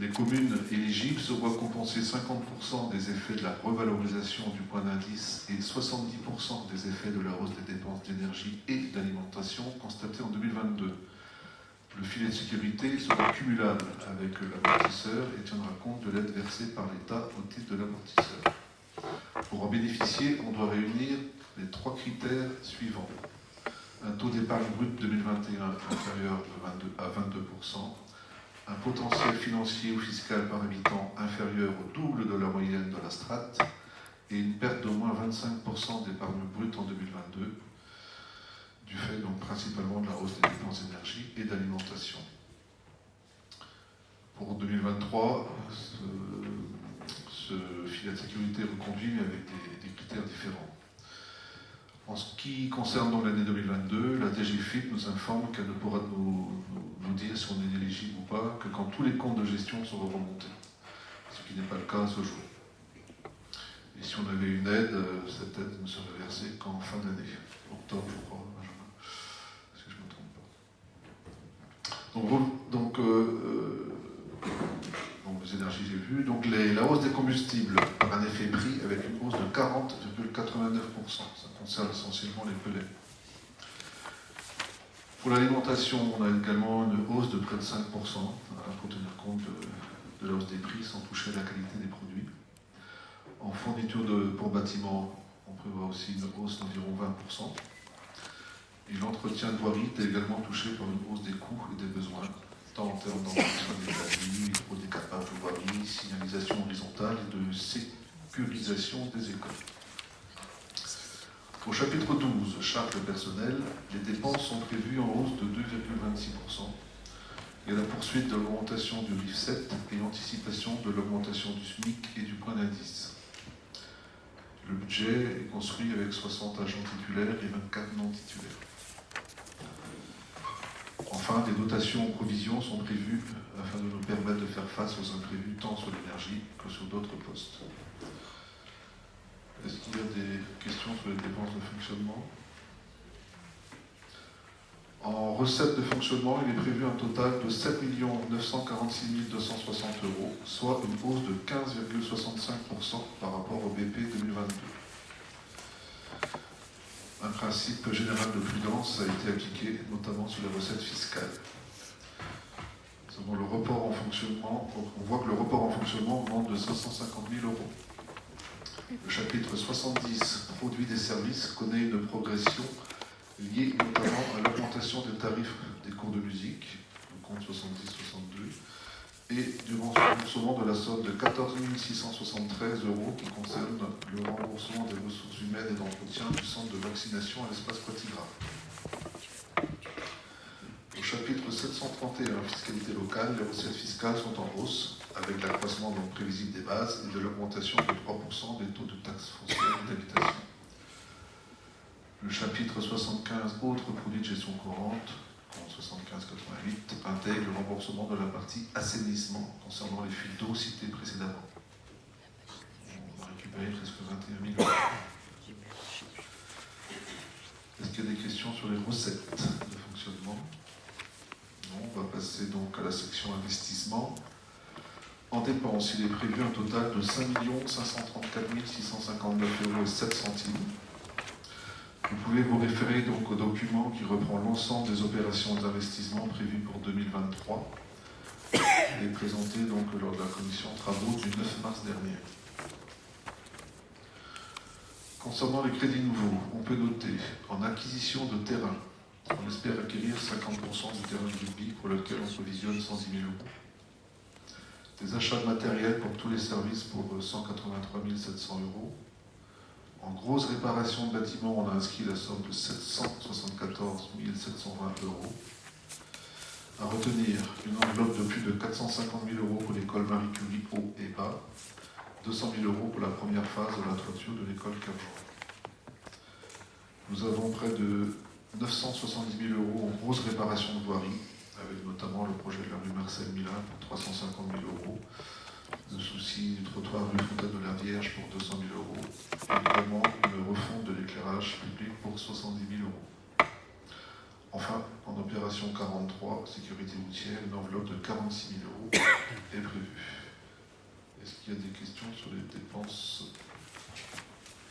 Les communes éligibles se voient compenser 50% des effets de la revalorisation du point d'indice et 70% des effets de la hausse des dépenses d'énergie et d'alimentation constatées en 2022. Le filet de sécurité sera cumulable avec l'amortisseur et tiendra compte de l'aide versée par l'État au titre de l'amortisseur. Pour en bénéficier, on doit réunir les 3 critères suivants. Un taux d'épargne brut 2021 inférieur à 22%, un potentiel financier ou fiscal par habitant inférieur au double de la moyenne de la strate et une perte d'au moins 25% d'épargne brute en 2022, du fait donc principalement de la hausse des dépenses d'énergie et d'alimentation. Pour 2023, ce filet de sécurité est reconduit mais avec des critères différents. En ce qui concerne donc l'année 2022, la DGFiP nous informe qu'elle ne pourra nous dire si on est éligible ou pas que quand tous les comptes de gestion seront remontés, ce qui n'est pas le cas à ce jour. Et si on avait une aide, cette aide ne serait versée qu'en fin d'année, octobre je crois, Benjamin, si je ne me trompe pas. Donc les énergies j'ai vu, donc la hausse des combustibles par un effet prix avec une hausse de 40,89%, ça concerne essentiellement les pellets. Pour l'alimentation, on a également une hausse de près de 5%, pour tenir compte de la hausse des prix sans toucher à la qualité des produits. En fourniture pour bâtiments, on prévoit aussi une hausse d'environ 20%. Et l'entretien de voirie est également touché par une hausse des coûts et des besoins, tant en termes d'entretien des talus, hydrodécapage de voirie, signalisation horizontale et de sécurisation des écoles. Au chapitre 12, charges de personnel, les dépenses sont prévues en hausse de 2,26%. Il y a la poursuite de l'augmentation du RIF 7 et l'anticipation de l'augmentation du SMIC et du point d'indice. Le budget est construit avec 60 agents titulaires et 24 non titulaires. Enfin, des dotations en provision sont prévues afin de nous permettre de faire face aux imprévus tant sur l'énergie que sur d'autres postes. Est-ce qu'il y a des questions sur les dépenses de fonctionnement ? En recettes de fonctionnement, il est prévu un total de 7 946 260 €, soit une hausse de 15,65% par rapport au BP 2022. Un principe général de prudence a été appliqué, notamment sur les recettes fiscales. Selon le report en fonctionnement, on voit que le report en fonctionnement augmente de 550 000 €. Le chapitre 70, produits des services, connaît une progression liée notamment à l'augmentation des tarifs des cours de musique, le compte 70-62, et du remboursement de la somme de 14 673 € qui concerne le remboursement des ressources humaines et d'entretien du centre de vaccination à l'espace Quatigraphe. Au chapitre 731, fiscalité locale, les recettes fiscales sont en hausse, avec l'accroissement donc prévisible des bases et de l'augmentation de 3% des taux de taxes foncières et d'habitation. Le chapitre 75, autres produits de gestion courante, 75-88, intègre le remboursement de la partie assainissement concernant les fuites d'eau citées précédemment. On va récupérer presque 21 000 €. Est-ce qu'il y a des questions sur les recettes de fonctionnement? Non, on va passer donc à la section investissement. En dépenses, il est prévu un total de 5 534 659,07 €. Vous pouvez vous référer donc au document qui reprend l'ensemble des opérations d'investissement prévues pour 2023 et présenté donc lors de la commission travaux du 9 mars dernier. Concernant les crédits nouveaux, on peut noter en acquisition de terrain, on espère acquérir 50% du terrain de rugby pour lequel on provisionne 110 000 €. Des achats de matériel pour tous les services pour 183 700 €. En grosse réparation de bâtiments, on a inscrit la somme de 774 720 €. À retenir, une enveloppe de plus de 450 000 € pour l'école Marie Curie haut et bas, 200 000 € pour la première phase de la toiture de l'école Cap-Jean. Nous avons près de 970 000 € en grosse réparation de voirie, avec notamment le projet de la rue Marcel Milin pour 350 000 €. Le souci du trottoir rue Fontaine de la Vierge pour 200 000 €, et également une refonte de l'éclairage public pour 70 000 €. Enfin, en opération 43, sécurité routière, une enveloppe de 46 000 € est prévue. Est-ce qu'il y a des questions sur les dépenses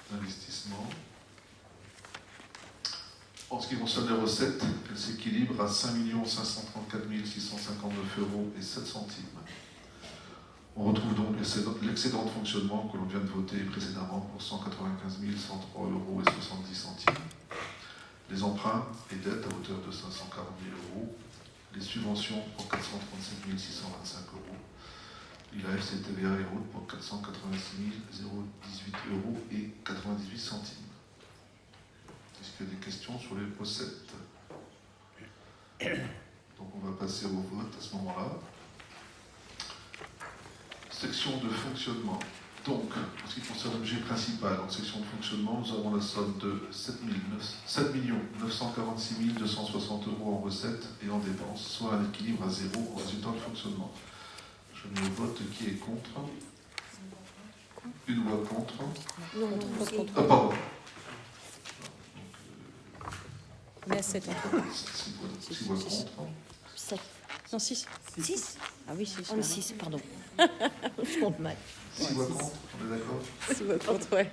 d'investissement? En ce qui concerne les recettes, elles s'équilibrent à 5 534 659,07 €. On retrouve donc l'excédent de fonctionnement que l'on vient de voter précédemment pour 195 103,70 €. Les emprunts et dettes à hauteur de 540 000 €. Les subventions pour 437 625 €. l'IRF, TVA et route pour 486 018 € et 98 centimes. Est-ce qu'il y a des questions sur les recettes? Donc on va passer au vote à ce moment-là. Section de fonctionnement. Donc, en ce qui concerne l'objet principal, en section de fonctionnement, nous avons la somme de 7 946 260 € en recettes et en dépenses, soit un équilibre à zéro en résultat de fonctionnement. Je mets au vote qui est contre. Une voix contre. Non, pas contre. Ah, pardon. Mais à 7 6 voix contre. 7. Non, 6. 6 Ah oui, 6. Oh, 6, pardon. Je compte mal. 6 voix contre, on est d'accord? 6 voix contre, ouais.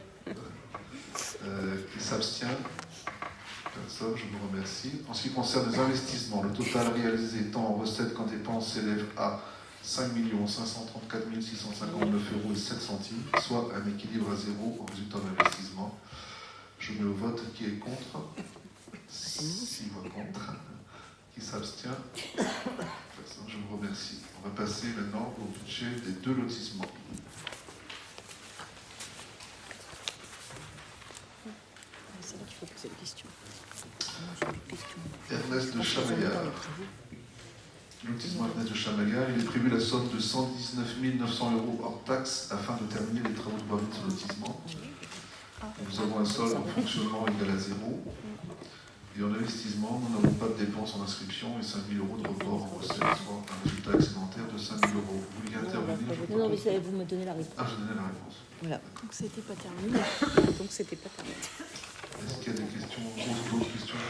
Qui s'abstient? Personne, je vous remercie. En ce qui concerne les investissements, le total réalisé tant en recettes qu'en dépenses s'élève à 5 534 659,07 €, soit un équilibre à zéro au résultat d'investissement. Je mets au vote qui est contre. 6 voix contre. Qui s'abstient? Personne, je vous remercie. On va passer maintenant au budget des deux lotissements. C'est là qu'il faut poser des questions. Ernest de Chamaillard. Lotissement Ernest de Chamaillard, il est prévu la somme de 119 900 € hors taxes afin de terminer les travaux de voirie de ce lotissement. Nous avons un solde en fonctionnement égal à zéro. Et en investissement, nous n'avons pas de dépenses en inscription et 5 000 € de report en recettes, soit un résultat excédentaire de 5 000 €. Vous vouliez intervenir? Non, mais ça, vous me donnez la réponse. Ah, je donnais la réponse. Voilà. Donc c'était pas terminé. Est-ce qu'il y a des questions, d'autres questions?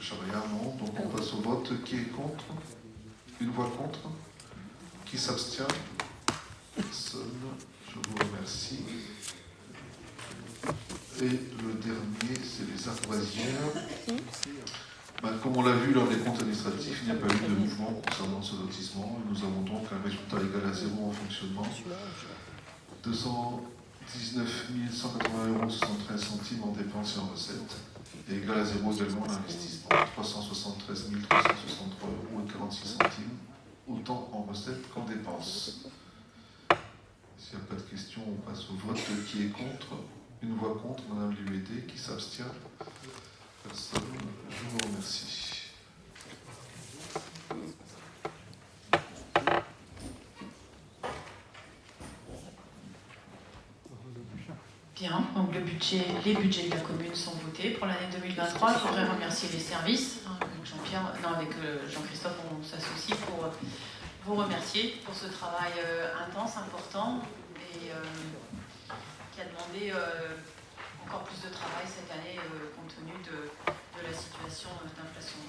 Charia, non. Donc on passe au vote. Qui est contre? Une voix contre. Qui s'abstient? Personne. Je vous remercie. Et le dernier, c'est les ardoisières. Comme on l'a vu lors des comptes administratifs, il n'y a pas eu de mouvement concernant ce lotissement. Nous avons donc un résultat égal à 0 en fonctionnement. 219 180,73 € en dépenses et en recettes. Et égal à 0 également l'investissement. 373 363,46 €, autant en recettes qu'en dépenses. S'il n'y a pas de questions, on passe au vote. Qui est contre? Une voix contre, Madame Limédé. Qui s'abstient? Personne. Je vous remercie. Bien, donc les budgets de la commune sont votés pour l'année 2023. Je voudrais remercier les services. Avec Jean-Christophe, on s'associe pour vous remercier pour ce travail intense, important et qui a demandé encore plus de travail cette année compte tenu de la situation d'inflation.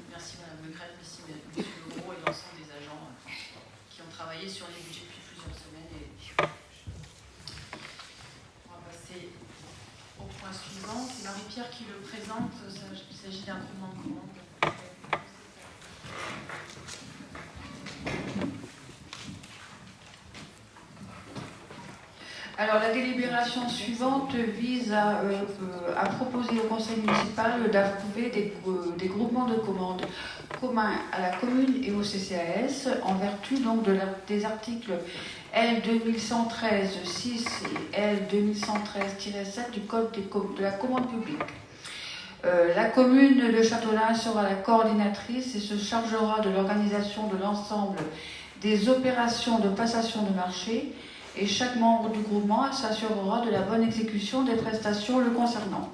Merci Madame Le Gret, merci Monsieur Leroux et l'ensemble des agents qui ont travaillé sur les budgets depuis plusieurs semaines. On va passer au point suivant. C'est Marie-Pierre qui le présente. Il s'agit d'un groupement de commande. Alors la délibération suivante vise à proposer au conseil municipal d'approuver des groupements de commandes communs à la commune et au CCAS en vertu donc des articles L 2113-6 et L 2113-7 du Code de la commande publique. La commune de Châteaulin sera la coordinatrice et se chargera de l'organisation de l'ensemble des opérations de passation de marché, et chaque membre du groupement s'assurera de la bonne exécution des prestations le concernant.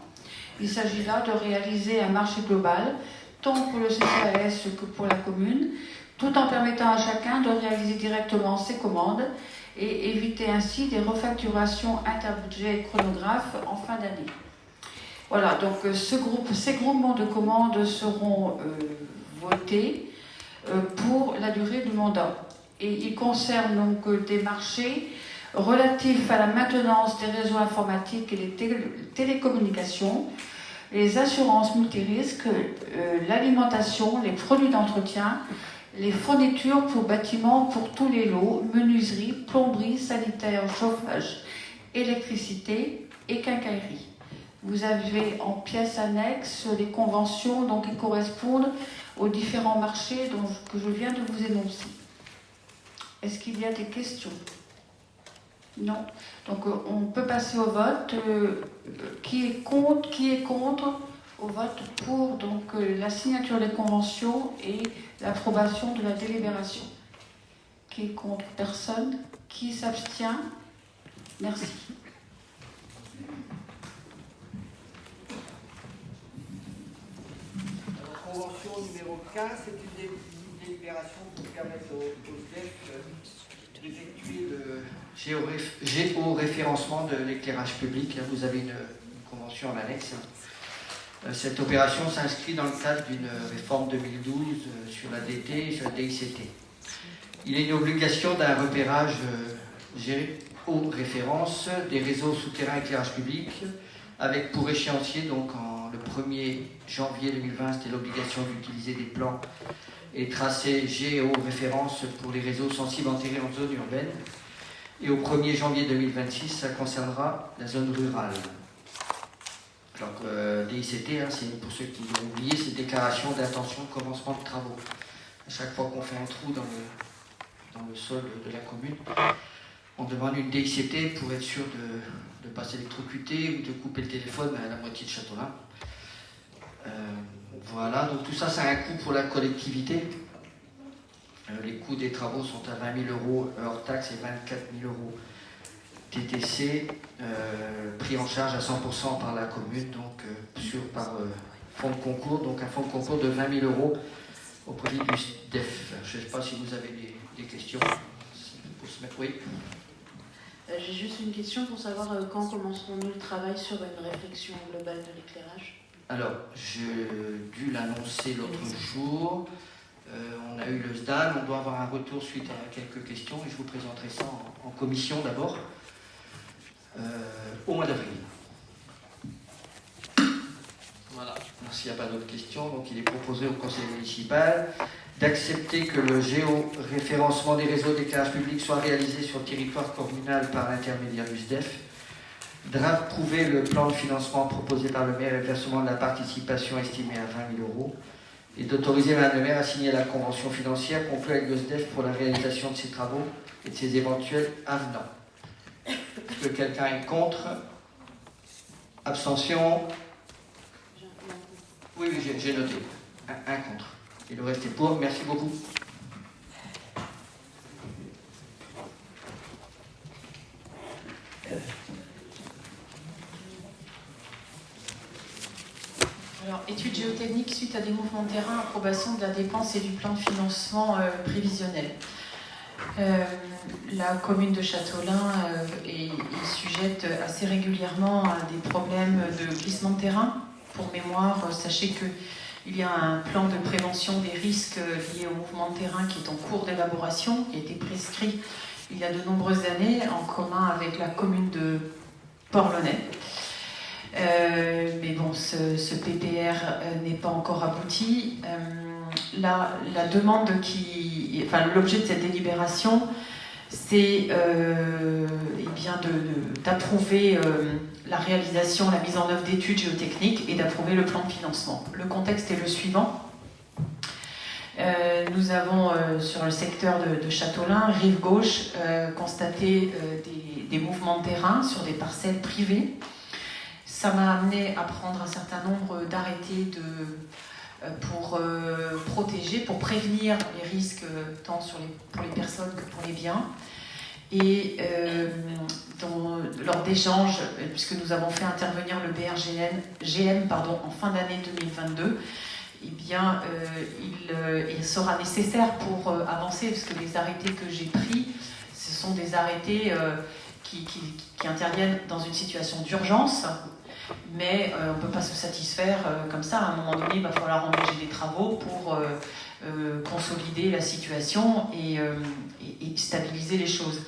Il s'agit là de réaliser un marché global, tant pour le CCAS que pour la commune, tout en permettant à chacun de réaliser directement ses commandes et éviter ainsi des refacturations interbudget et chronographes en fin d'année. Voilà, donc ces groupements de commandes seront votés pour la durée du mandat. Et ils concernent donc des marchés relatifs à la maintenance des réseaux informatiques et les télécommunications, les assurances multirisques, l'alimentation, les produits d'entretien, les fournitures pour bâtiments pour tous les lots, menuiserie, plomberie, sanitaire, chauffage, électricité et quincaillerie. Vous avez en pièce annexe les conventions qui correspondent aux différents marchés que je viens de vous énoncer. Est-ce qu'il y a des questions? Non. Donc on peut passer au vote. Qui est contre au vote pour la signature des conventions et l'approbation de la délibération? Qui est contre? Personne. Qui s'abstient? Merci. Convention numéro 15, c'est une délibération pour permettre au SDEF d'effectuer le géoréférencement de l'éclairage public. Vous avez une convention en annexe. Cette opération s'inscrit dans le cadre d'une réforme 2012 sur la DT et sur la DICT. Il est une obligation d'un repérage géoréférence des réseaux souterrains éclairage public, avec pour échéancier le 1er janvier 2020, c'était l'obligation d'utiliser des plans et tracés géoréférence pour les réseaux sensibles enterrés en zone urbaine. Et au 1er janvier 2026, ça concernera la zone rurale. Alors, DICT, c'est pour ceux qui l'ont oublié, c'est déclaration d'intention de commencement de travaux. À chaque fois qu'on fait un trou dans le sol de la commune, on demande une DICT pour être sûr de passer l'électrocuté ou de couper le téléphone à la moitié de Châteaulin. Voilà, donc tout ça, ça a un coût pour la collectivité. Les coûts des travaux sont à 20 000 € hors taxes et 24 000 € TTC, pris en charge à 100% par la commune, donc par fonds de concours, donc un fonds de concours de 20 000 € au profit du SDEF. Je ne sais pas si vous avez des questions. Pour se mettre, oui. J'ai juste une question pour savoir quand commencerons-nous le travail sur une réflexion globale de l'éclairage. Alors, j'ai dû l'annoncer l'autre jour. On a eu le SDAL, on doit avoir un retour suite à quelques questions et je vous présenterai ça en commission d'abord, au mois d'avril. Voilà, s'il n'y a pas d'autres questions, donc il est proposé au conseil municipal d'accepter que le géoréférencement des réseaux d'éclairage public soit réalisé sur le territoire communal par l'intermédiaire du SDEF, d'approuver le plan de financement proposé par le maire et le versement de la participation estimée à 20 000 €, et d'autoriser Mme le maire à signer la convention financière conclue avec le SDEF pour la réalisation de ces travaux et de ces éventuels avenants. Est-ce que quelqu'un est contre? Abstention? Oui, j'ai noté. Un contre. Et le reste est pour. Merci beaucoup. Alors, études géotechniques suite à des mouvements de terrain, approbation de la dépense et du plan de financement prévisionnel. La commune de Châteaulin est sujette assez régulièrement à des problèmes de glissement de terrain. Pour mémoire, sachez qu'il y a un plan de prévention des risques liés au mouvement de terrain qui est en cours d'élaboration, qui a été prescrit il y a de nombreuses années en commun avec la commune de Port-Launay. Mais bon, ce PPR n'est pas encore abouti. La demande l'objet de cette délibération, c'est d'approuver la réalisation, la mise en œuvre d'études géotechniques et d'approuver le plan de financement. Le contexte est le suivant. Nous avons sur le secteur de Châteaulin, rive gauche, constaté des mouvements de terrain sur des parcelles privées. Ça m'a amené à prendre un certain nombre d'arrêtés pour protéger, pour prévenir les risques tant pour les personnes que pour les biens. Et lors d'échanges, puisque nous avons fait intervenir le BRGM en fin d'année 2022, eh bien, il sera nécessaire pour avancer, parce que les arrêtés que j'ai pris, ce sont des arrêtés qui interviennent dans une situation d'urgence, mais on ne peut pas se satisfaire comme ça. À un moment donné, il va falloir engager des travaux pour consolider la situation et stabiliser les choses.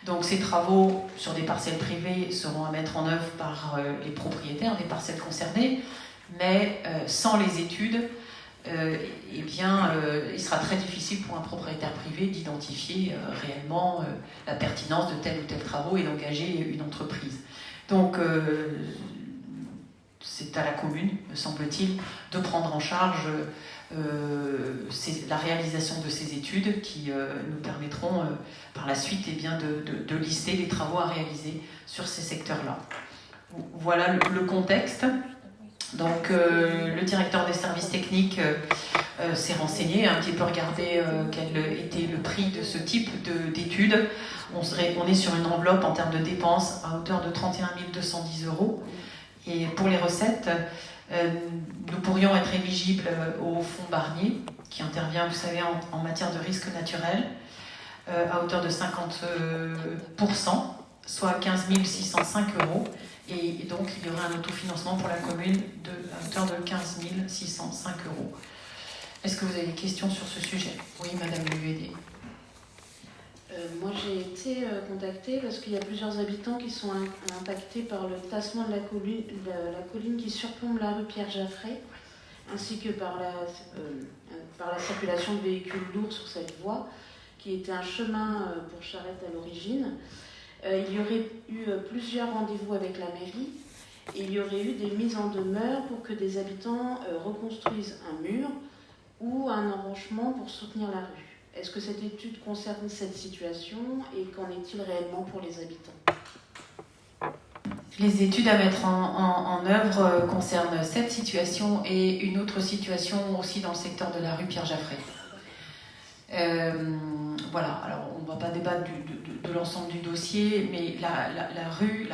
Donc ces travaux sur des parcelles privées seront à mettre en œuvre par les propriétaires des parcelles concernées, mais sans les études, il sera très difficile pour un propriétaire privé d'identifier réellement la pertinence de tel ou tel travaux et d'engager une entreprise. Donc c'est à la commune, me semble-t-il, de prendre en charge la réalisation de ces études qui nous permettront par la suite de lister les travaux à réaliser sur ces secteurs-là. Voilà le contexte. Donc le directeur des services techniques s'est renseigné, a un petit peu regardé quel était le prix de ce type d'études. On est sur une enveloppe en termes de dépenses à hauteur de 31 210 €. Et pour les recettes, nous pourrions être éligibles au fonds Barnier, qui intervient, vous savez, en matière de risque naturel, à hauteur de 50%, soit 15 605 €. Et donc, il y aura un autofinancement pour la commune à hauteur de 15 605 €. Est-ce que vous avez des questions sur ce sujet? Oui, Madame Luédé. Moi, j'ai été contactée parce qu'il y a plusieurs habitants qui sont impactés par le tassement de la colline qui surplombe la rue Pierre-Jaffray, ainsi que par la circulation de véhicules lourds sur cette voie, qui était un chemin pour charrette à l'origine. Il y aurait eu plusieurs rendez-vous avec la mairie et il y aurait eu des mises en demeure pour que des habitants reconstruisent un mur ou un embranchement pour soutenir la rue. Est-ce que cette étude concerne cette situation et qu'en est-il réellement pour les habitants? Les études à mettre en œuvre concernent cette situation et une autre situation aussi dans le secteur de la rue Pierre-Jaffray. Voilà, alors on ne va pas débattre de l'ensemble du dossier, mais la rue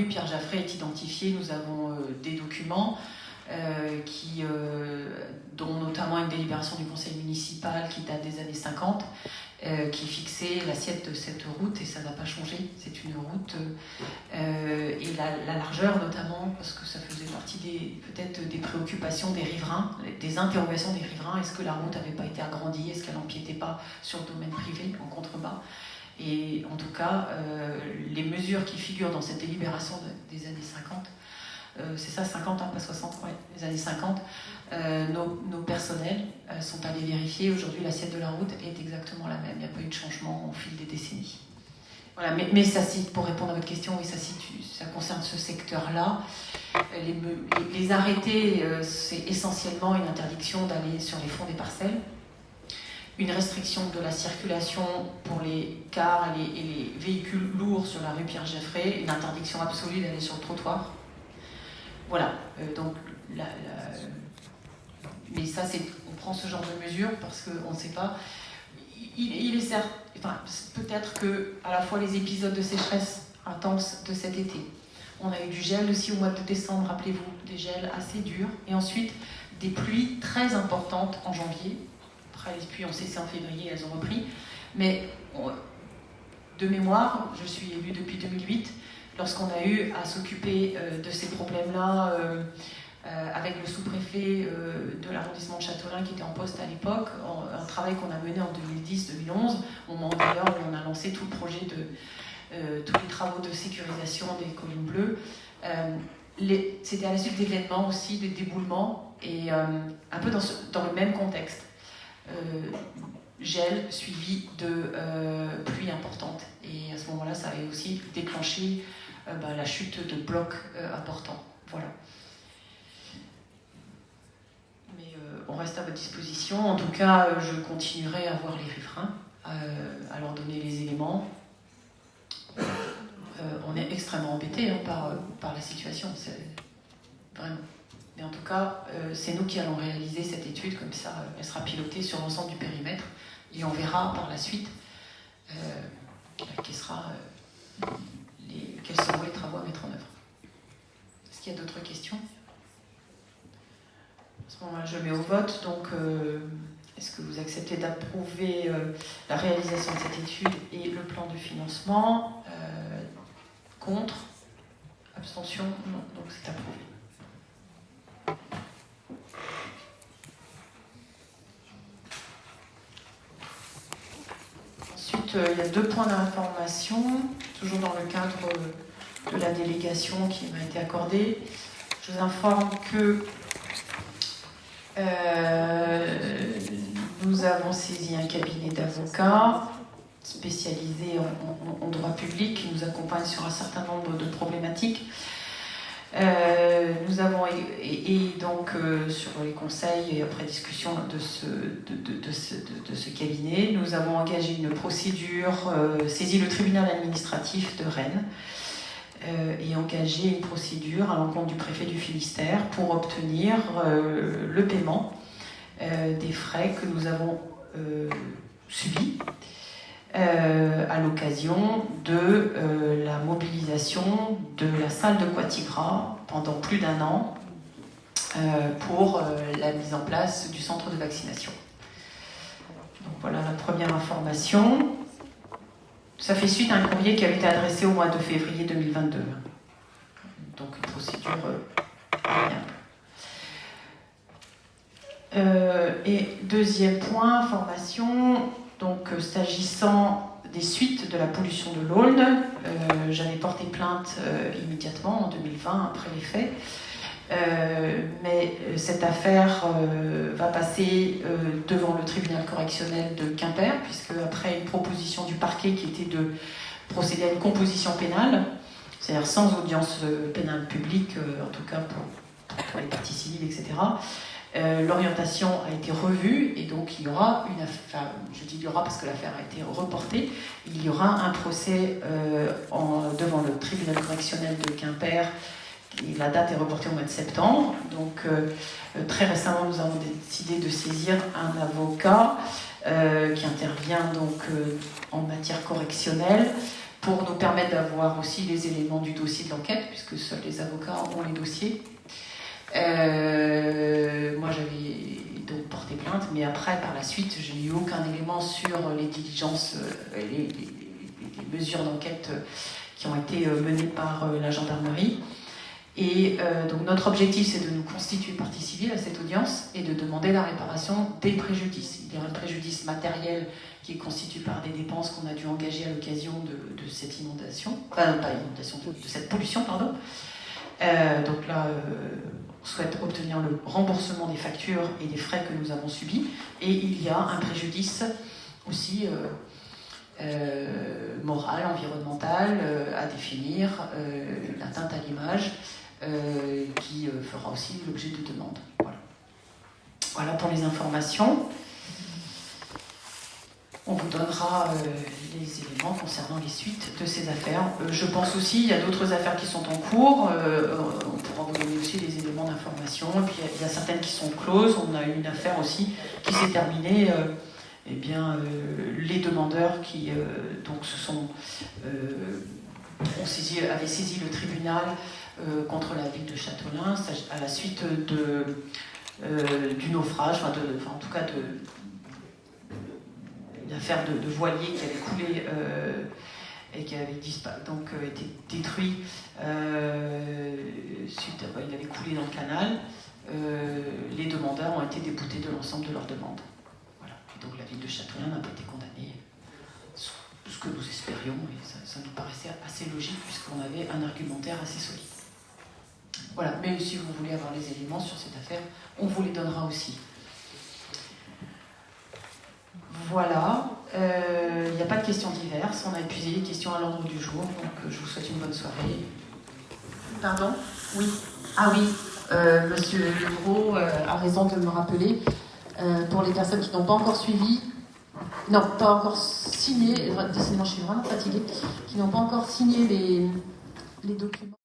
Pierre-Jaffray est identifiée. Nous avons des documents dont notamment une délibération du conseil municipal qui date des années 50 qui fixait l'assiette de cette route, et ça n'a pas changé. C'est une route, et la largeur notamment, parce que ça faisait partie peut-être des préoccupations des riverains, des interrogations des riverains. Est-ce que la route n'avait pas été agrandie? Est-ce qu'elle n'empiétait pas sur le domaine privé en contrebas? Et en tout cas, les mesures qui figurent dans cette délibération des années 50, c'est ça, 50, hein, pas 60, ouais, les années 50, nos personnels sont allés vérifier. Aujourd'hui, l'assiette de la route est exactement la même. Il n'y a pas eu de changement au fil des décennies. Voilà, mais ça, pour répondre à votre question, oui, ça concerne ce secteur-là. Les arrêtés, c'est essentiellement une interdiction d'aller sur les fonds des parcelles, une restriction de la circulation pour les cars et les véhicules lourds sur la rue Pierre-Geffray, une interdiction absolue d'aller sur le trottoir. Voilà, donc mais ça, on prend ce genre de mesures parce qu'on ne sait pas. Il est certes, enfin, peut-être que à la fois les épisodes de sécheresse intense de cet été, on a eu du gel aussi au mois de décembre, rappelez-vous, des gels assez durs, et ensuite des pluies très importantes en janvier. Après, les pluies ont cessé en février, elles ont repris, mais de mémoire, je suis élue depuis 2008. Lorsqu'on a eu à s'occuper de ces problèmes-là avec le sous-préfet de l'arrondissement de Châteaulin qui était en poste à l'époque, un travail qu'on a mené en 2010-2011, au moment d'ailleurs où on a lancé tout le projet tous les travaux de sécurisation des colonnes bleues. C'était à la suite d'événements aussi, de déboulements, et un peu dans le même contexte. Gel suivi de pluies importantes. Et à ce moment-là, ça avait aussi déclenché la chute de blocs importants. Voilà. Mais on reste à votre disposition. En tout cas, je continuerai à voir les riverains, à leur donner les éléments. On est extrêmement embêtés par la situation, vraiment. Mais en tout cas, c'est nous qui allons réaliser cette étude, comme ça, elle sera pilotée sur l'ensemble du périmètre, et on verra par la suite quels seront les travaux à mettre en œuvre. Est-ce qu'il y a d'autres questions? À ce moment-là, je mets au vote. Donc, est-ce que vous acceptez d'approuver la réalisation de cette étude et le plan de financement? Contre? Abstention? Non, donc c'est approuvé. Ensuite, il y a 2 points d'information, toujours dans le cadre de la délégation qui m'a été accordée. Je vous informe que nous avons saisi un cabinet d'avocats spécialisé en droit public qui nous accompagne sur un certain nombre de problématiques. Nous avons, et donc sur les conseils et après discussion de ce cabinet, nous avons engagé une procédure, saisi le tribunal administratif de Rennes et engagé une procédure à l'encontre du préfet du Finistère pour obtenir le paiement des frais que nous avons subis à l'occasion de la mobilisation de la salle de Quatigra pendant plus d'1 an pour la mise en place du centre de vaccination. Donc voilà la première information. Ça fait suite à un courrier qui avait été adressé au mois de février 2022. Donc une procédure et deuxième point, information. Donc, s'agissant des suites de la pollution de l'Aulne, j'avais porté plainte immédiatement en 2020 après les faits. Mais cette affaire va passer devant le tribunal correctionnel de Quimper, puisque après une proposition du parquet qui était de procéder à une composition pénale, c'est-à-dire sans audience pénale publique, en tout cas pour les parties civiles, etc., l'orientation a été revue et donc il y aura une affaire, je dis il y aura parce que l'affaire a été reportée, il y aura un procès devant le tribunal correctionnel de Quimper et la date est reportée au mois de septembre. Donc très récemment nous avons décidé de saisir un avocat qui intervient donc en matière correctionnelle pour nous permettre d'avoir aussi les éléments du dossier de l'enquête puisque seuls les avocats ont les dossiers. Moi j'avais donc porté plainte plainte, mais après, par la suite, je n'ai eu aucun élément sur les diligences, les mesures d'enquête qui ont été menées par la gendarmerie. Et donc notre objectif, c'est de nous constituer partie civile à cette audience et de demander la réparation des préjudices. Il y a un préjudice matériel qui est constitué par des dépenses qu'on a dû engager à l'occasion de cette inondation, enfin pas inondation, de cette pollution, pardon. Donc là, on souhaite obtenir le remboursement des factures et des frais que nous avons subis. Et il y a un préjudice aussi moral, environnemental à définir, l'atteinte à l'image, qui fera aussi l'objet de demandes. Voilà pour les informations. On vous donnera les éléments concernant les suites de ces affaires. Je pense aussi, il y a d'autres affaires qui sont en cours. On pourra vous donner aussi des éléments d'information. Et puis il y a certaines qui sont closes. On a eu une affaire aussi qui s'est terminée. Les demandeurs qui donc avaient saisi le tribunal contre la ville de Châteaulin à la suite du naufrage, en tout cas une affaire de voilier qui avait coulé et qui avait été détruit suite à il avait coulé dans le canal. Les demandeurs ont été déboutés de l'ensemble de leurs demandes. Voilà. Et donc la ville de Châteaulin n'a pas été condamnée, ce que nous espérions, et ça nous paraissait assez logique puisqu'on avait un argumentaire assez solide. Voilà, mais si vous voulez avoir les éléments sur cette affaire, on vous les donnera aussi. Voilà, il n'y a pas de questions diverses, on a épuisé les questions à l'ordre du jour, donc je vous souhaite une bonne soirée. Pardon ? Oui. Ah oui, Monsieur Legros a raison de me rappeler, pour les personnes qui n'ont pas encore suivi, non, pas encore signé, décidément je suis vraiment fatiguée, qui n'ont pas encore signé les documents.